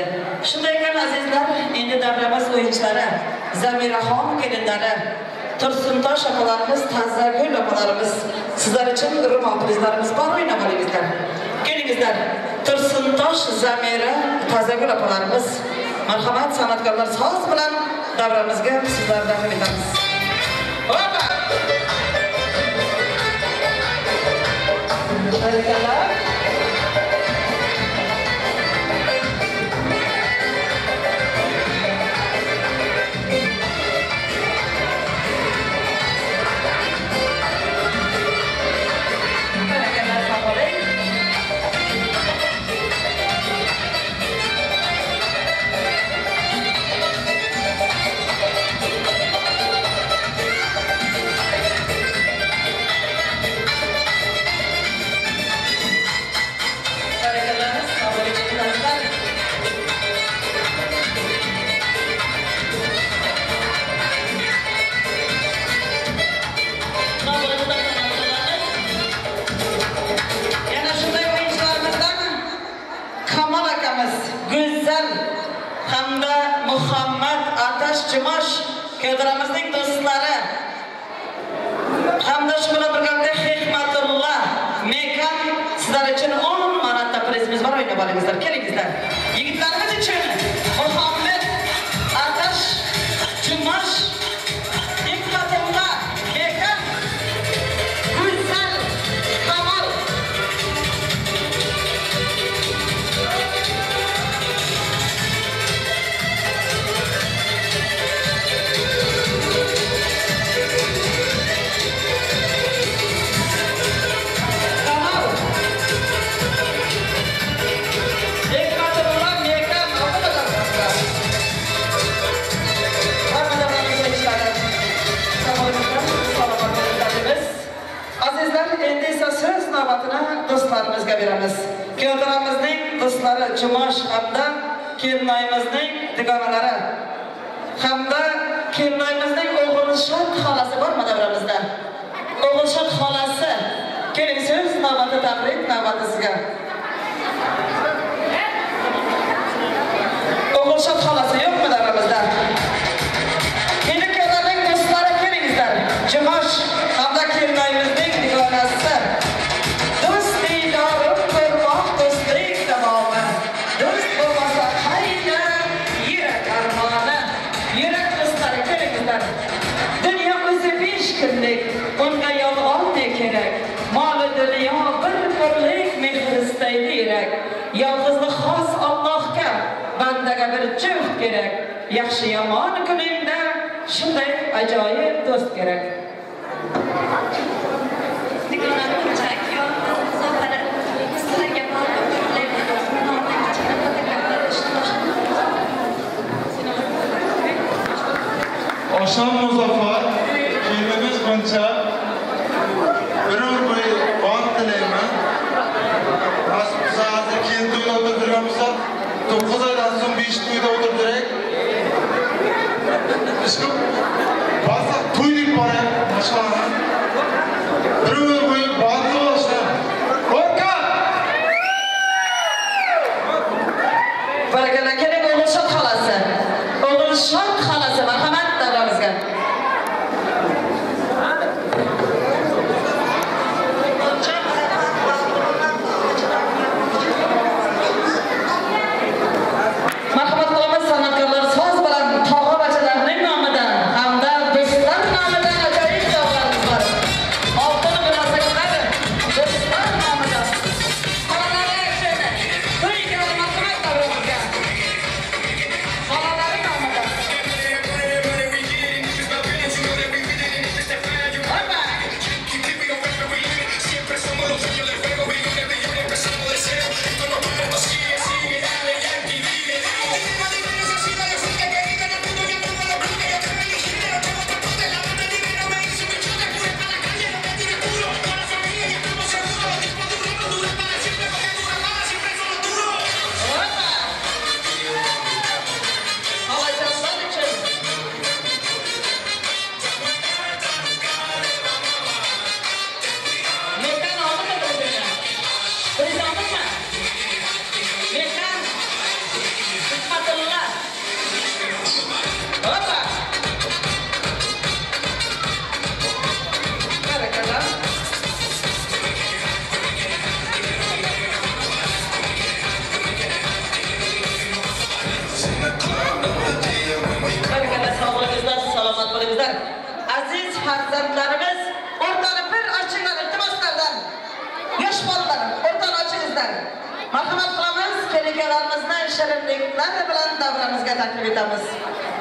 Shunday ekan azizlar, endi davramiz o'yinchilari Zamiraxon kelinlari, Tursuntosh opalarimiz, Tazagul opalarimiz sizlar uchun ro'mol prizlarimiz bor, o'ynab olingizlar. Kelingizlar. Tursuntosh, Zamira, Tazagul opalarimiz, marhamat san'atkorlar so'z bilan davramizga sizlar davom etamiz. Hoppa! Barakalar. Muhammad Atash Jumash keldiramizning do'stlari hamda shu bilan birga Hikmatulloh Mekan sizlar uchun 10 marotaba prizimiz bor, o'ynab olingizlar. Kelingizlar. Yigitlarimiz uchun Muhammad Atash Jumash Hikmatulloh Mekan Gulzar Kamol endi esa so'z navbatini do'stlarimizga beramiz. Keldiramizning do'stlari Jumash hamda kelinoyimizning dugonalari hamda kelinoyimizning O'g'ilshod xolasi bormi davramizda? O'g'ilshod xolasi. Keling, so'z navbati tabrik navbati sizga. O'g'ilshod xolasi yo'qmi davramizda? Endi keladigan do'stlari kelingizlar. Jumash hamda kelinoyimizning dugonasi. Unga yolg'on ne kerak? Mol dunyo bir birlik mehr istaydi kerak. Yolg'izlik xos Allohga, bandaga bir juft kerak. Yaxshi yomon kuningda shunday ajoyib do'st kerak. Osham Muzaffar kelimiz buncha bir bo'yi band tilayman. Hozir keyin to'yda o'tirganimizda 9 oydan so'ng 5 to'yda o'tirdik. Ishqim ba'zi to'y deb borayap, mashqona. Bir bo'yi band bo'lsa. O'rka! Barakallah, keling O'g'ilshod xolasi. O'g'ilshod xolasi marhamat davramizga. Oltin bilan shirinliklar bilan davramizga taklif etamiz.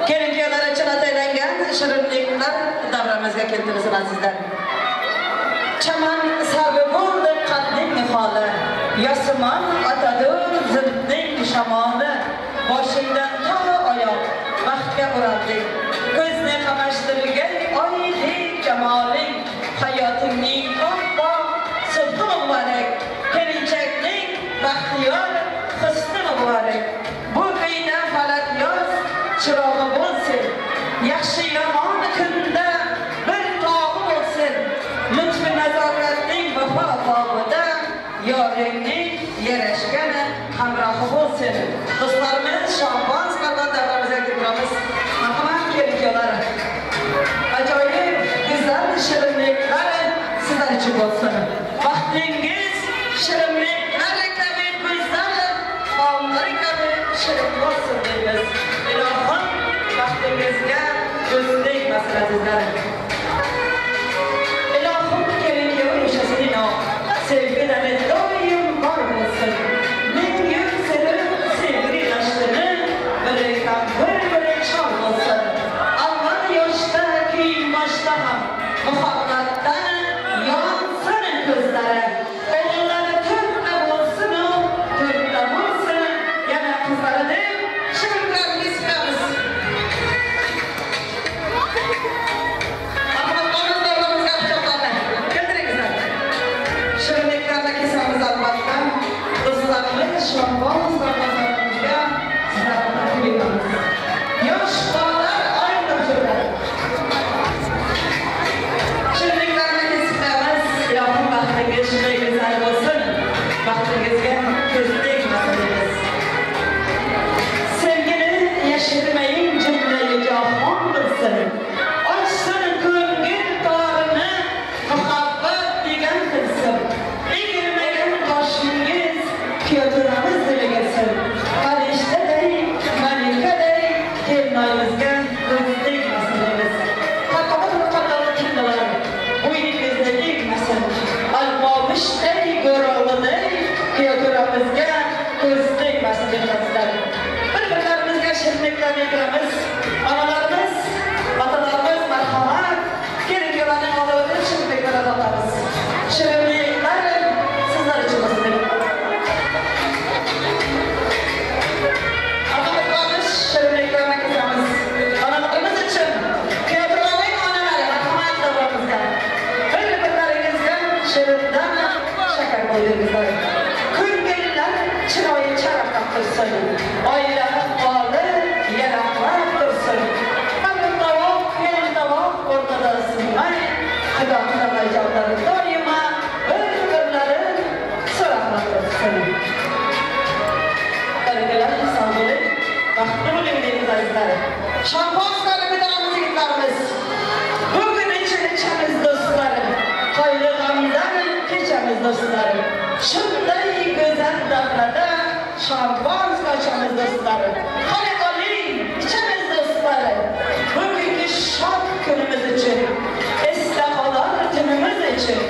Kelinkiyalar uchun ataylangan shirinliklar davramizga keltirsin azizlar. Chaman sabi bo'ldi qadning niholi, yosimon otadur zilning shamoli, boshingdan to oyoq baxtga urardik. Ko'zni qamashtirgan oydek jamoling, hayotingning oppoq subhi muborak, kelinchakning baxtiyor husni muborak. Bu kuyda falat yoz chirog'i bo'lsin, yaxshi yomon kunda bir tog'i bo'lsin. Lutfi nazokatning vafo bog'ida yoringning yarashgani hamrohi bo'lsin. Do'stlarimiz, Shahboz Qarg'on davramizga kiramiz. Marhamat kelinkiyolar. Ajoyib go'zal shirinliklar sizlar uchun bo'lsin. Vaqtingiz shirinliklar kabi go'zal, xomlar kabi shirin bo'lsin deymiz. Ilohim vaqtingizga do'stlik maslahatlari. Ilohim kelinkiyo o'shasini sevgilar doim bor bo'lsin. Ming yil sevib sevgi dashtini birikam bir chor bo'lsin. Avval yoshda keyin boshda ham muhabbatdan yonsin ko'zlari. O'g'illari to'rtta bo'lsin-u, to'rtta bo'lsin. Yana qizlari deb shirinlarni istamiz. Shirinliklarni kesamiz albatta. Do'stlarimiz, Shahboz Qarg'onimizga sizlarni taklif etamiz. Yosh bolalar aylanib turadi. Shirinliklarni kesamiz. Ilohim baxtingiz shunday go'zal bo'lsin. Baxtingizga ko'zlik masalangiz. Sevgini yashirmaying, jumlayi jahon bilsin. Ochsin ko'ngil torini, muhabbat degan qilsin. Egilmagan boshingiz kuyatıramiz delegasin. Farishtaday, malikaday kelinoyimizga do'stlik masalamiz. Faqat kimlar bo'yningizda egmasin. Alpomishday, go'roviday kuyatıramiz do'stlik masalamizlar. Bir-birlarimizga shirinliklarni beramiz. Onalarimiz, otalarimiz marhamat, kelinkiyolarning oldida shirinliklar otamiz. Shirinliklar sizlar uchun bo'lsin. Otalarimiz shirinliklarni kesamiz. Onalarimiz uchun kuyatlarning onalari marhamat davramizda. Bir-birlaringizga shirindan shakar qo'yingizlar. Ko'ngillar chiroyi charaqlab tursin. Oila ahvoli yaraqlab tursin. Hamma o'rtada sinmay, xudo qilmay jonlari doimo bir-birlari so'raqlab tursin. Barakalar, sog' bo'ling, baxtli bo'ling deymiz azizlar. Shahboz Qarg'onimiz yigitlarimiz, bugun ichimiz do'stlarim, qoyli g'amdan kechamiz do'stlarim. Shunday go'zal davrada Shahboz qochamiz do'stlarim. Qani oling, ichamiz do'stlarim. Bugungi shod kunimiz uchun, esda qolar tunimiz uchun,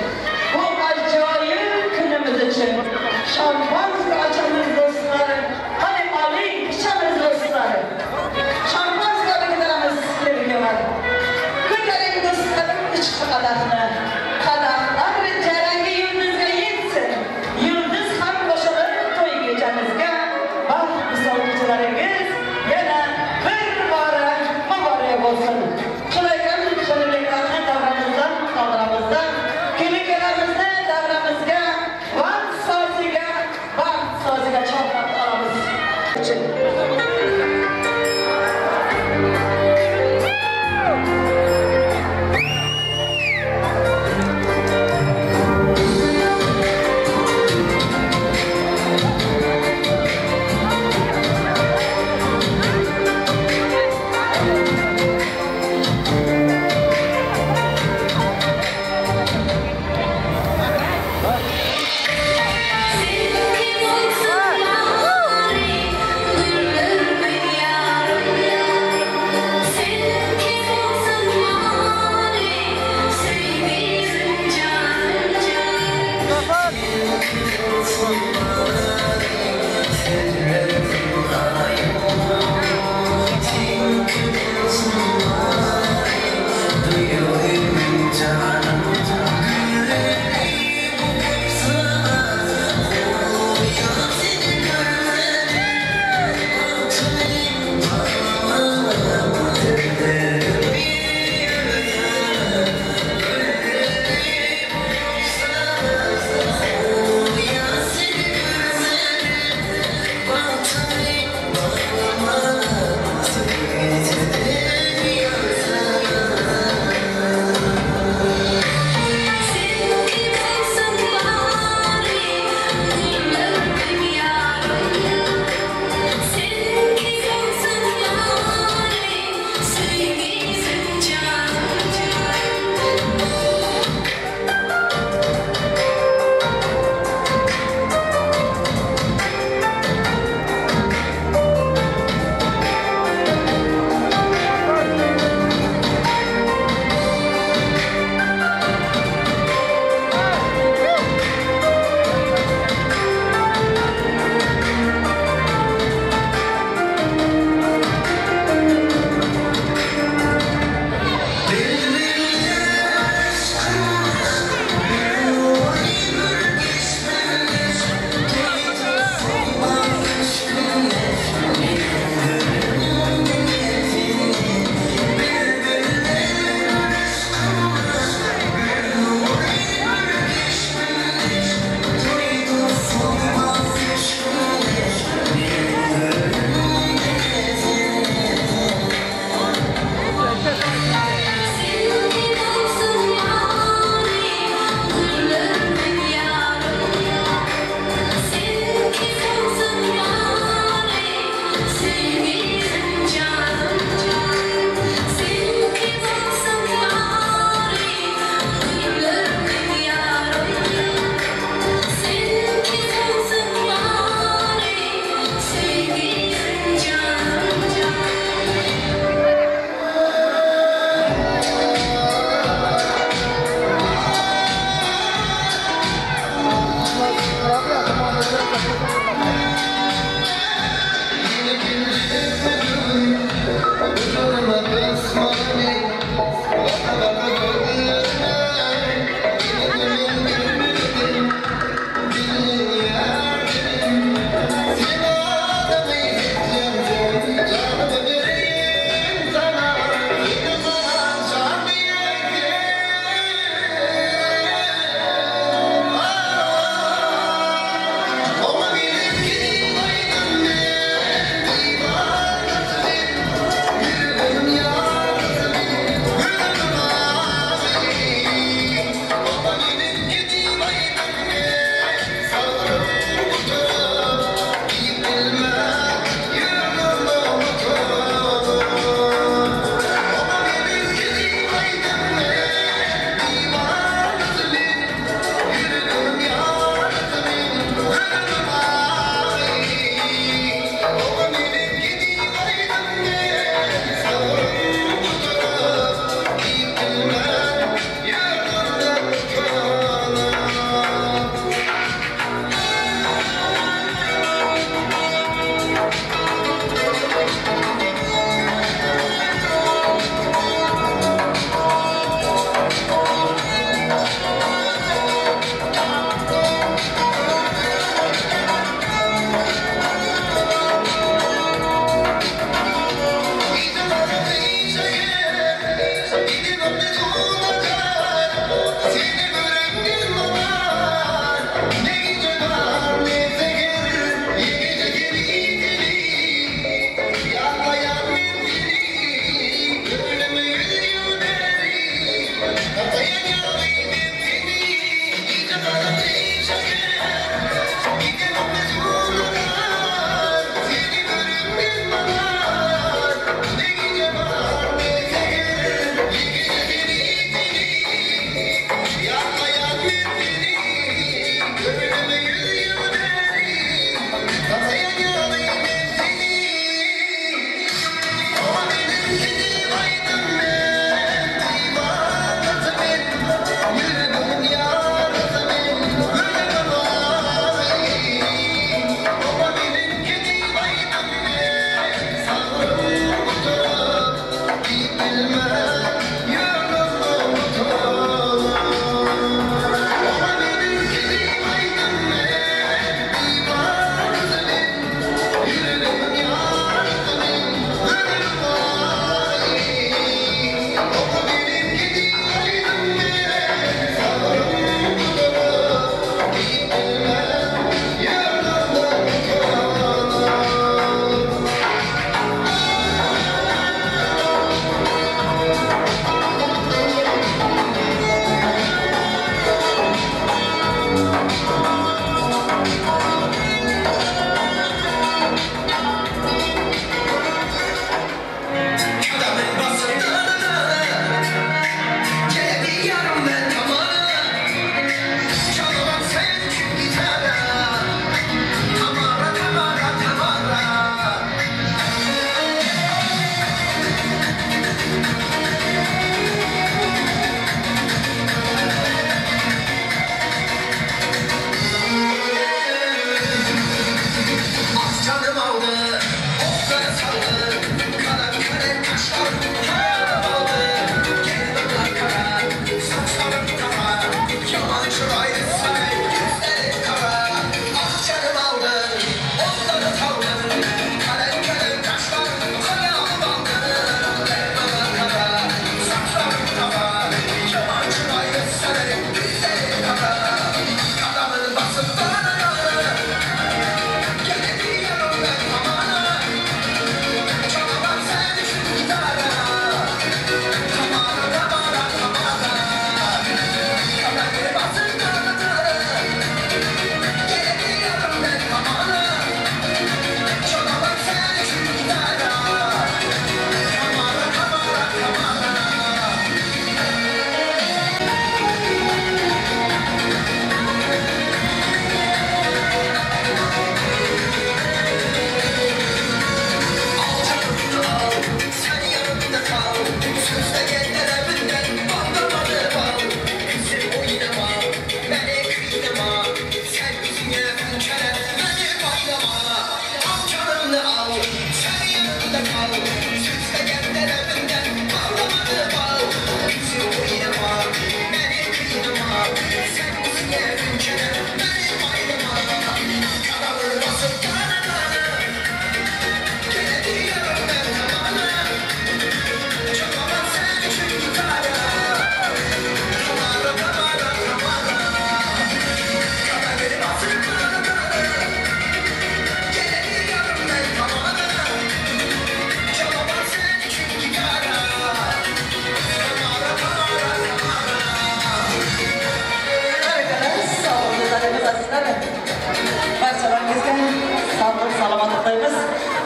bu ajoyib kunimiz uchun Shahboz qochamiz do'stlarim. Qani oling, ichamiz do'stlarim. Shahboz qochamiz kelinkiyolar. Ko'taring do'stlarim ichki qadahni. Qadahlar jarangi yulduzga yetsin. Yulduz ham qo'shilib to'y kechamizga baxt misol kechalaringiz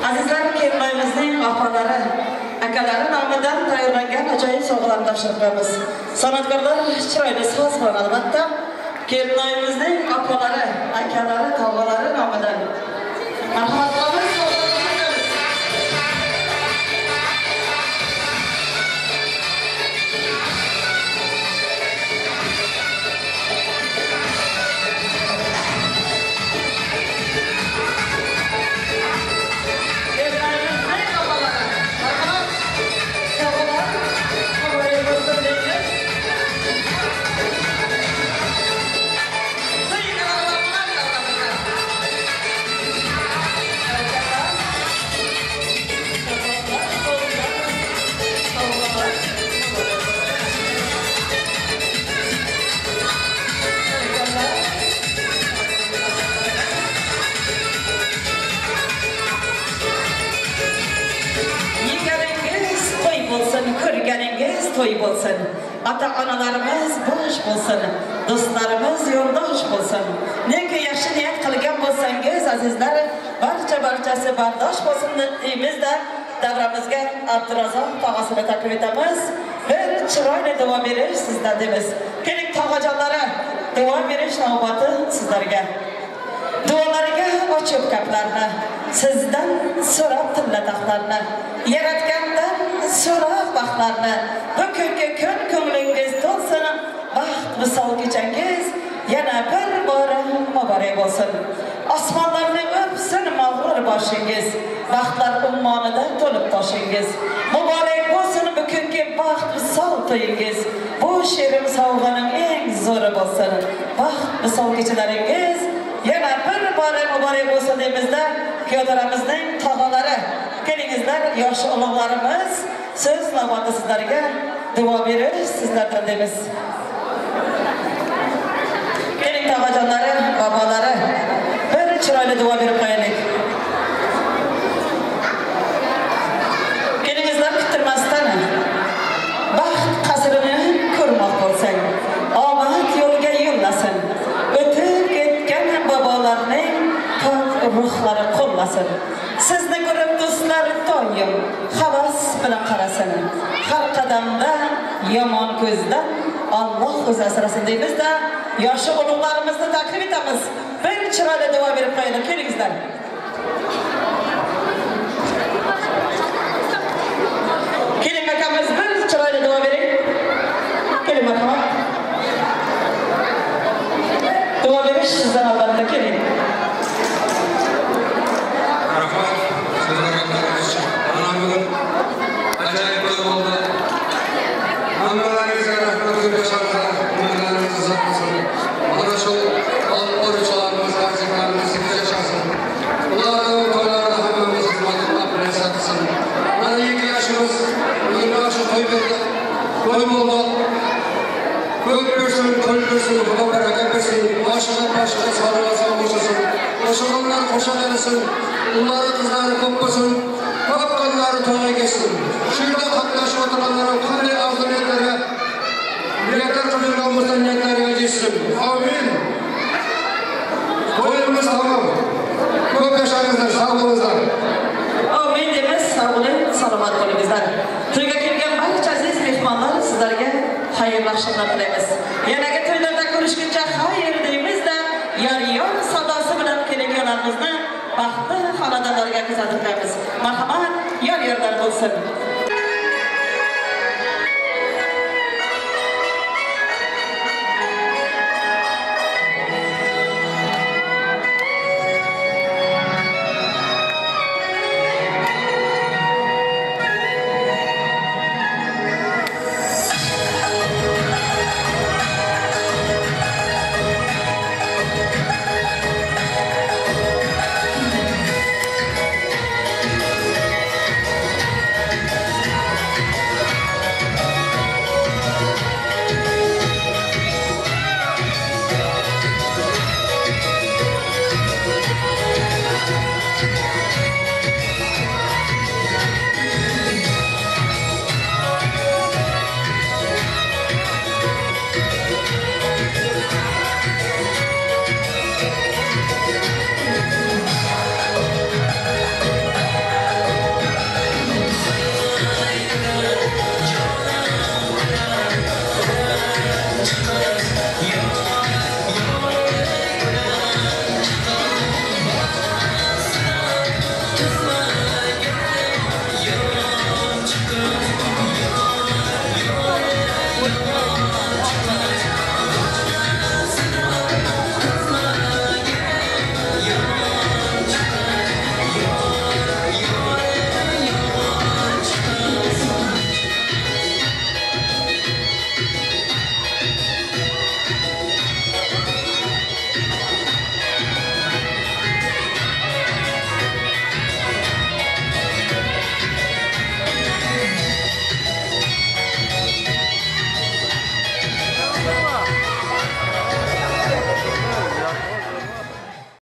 Azizlar, kelinlarimizning opaları, akalari nomidan tayyorlangan ajoyib sovg'alarni topshirib qo'yamiz. San'atkorlar chiroyli so'z bilan albatta kelinlarimizning opalari, akalari, tog'alari nomidan marhamat qilamiz. Ko'rganingiz to'y bo'lsin. Ota-onalarimiz bosh bo'lsin. Do'stlarimiz yo'ldosh bo'lsin. Neki yaxshi niyat qilgan bo'lsangiz, azizlar, barchasi bardosh bo'lsin deymizda davramizga Abdurazzoq tog'asini taklif etamiz. Bir chiroyli duo berish sizdan deymiz. Keling tog'ajonlari, duo berish navbati sizlarga. Duolariga ochib kaplarni, sizdan so'rab tilla taxtlarni, yaratgandan so'rab baxtlarni, bugungi kun ko'nglingiz to'lsin, baxt misol kechangiz yana bir bora muborak bo'lsin. Osmonlarni o'psin mag'rur boshingiz, baxtlar ummonida to'lib toshingiz. Muborak bo'lsin bugungi baxt misol to'yingiz, bu shirin sovg'aning eng zo'ri bo'lsin. Baxt misol kechalaringiz yana bir bora muborak bo'lsin deymizda, kuyodaramizning tog'alari, kelingizlar, yosh ulug'larimiz, siz navbati sizlarga duo berish sizlardan deymiz. Keling tog'ajonlari, bobolari, bir chiroyli duo berib qo'yaylik. Kelingizlar, kuttirmasdan baxt qasrini ko'rmoq bo'lsang, omad yo'lga yo'llasin. O'tib ketgan bobolarning ruhlari qo'llasin. Sizni ko'rib do'stlar doim havas bilan qarasin. Har qadamda yomon ko'zdan Alloh o'zi asrasin deymizda, yosh ulug'larimizni taklif etamiz. Bir chiroyli duo berib qo'yaylik, kelingizlar. Keling akamiz, bir chiroyli duo bering. Keling marhamat. Duo berish sizdan albatta, keling. Rahmat, sizlarga qarshi. Mana bugun ajoyib bo'ldi. Hammalaringizga rahmat ko'rsataman. Umidlaringiz uzoq bo'lsin. Mana shu o'quvchilarimiz, farzandlarimiz yashashin. Ularning to'ylarida hammamiz xizmat qilsin. Mana 2 yoshimiz bugun shu to'y berdi. To'y bo'ldi. Ko'p bersin, to'y bersin, Xudo baraka bersin. Boshqa sog'lom bo'lsin. Qo'shnilar qo'shaq eləsin. Onların qızları ko'p bo'lsin. Ko'p qizlari to'yga kelsin. Shu yerda qatnashib o'tirganlar qanday arzu niyatlarga niyatlar qilgan bo'lsa niyatlariga yetsin. Amin. To'yimiz tamom. Ko'p yashangizlar, sog' bo'linglar. Amin deymiz. Sog' bo'ling, salomat bo'lingizlar. To'yga kelgan barcha aziz mehmonlar sizlarga xayrli axshomlar tilaymiz. Yanagi to'ylarda ko'rishguncha xayr deymizda, yor sadosi bilan kelganlarimizni baxtli xonadonlarga kuzatib qo'yamiz. Marhamat, yor-yorlar bo'lsin.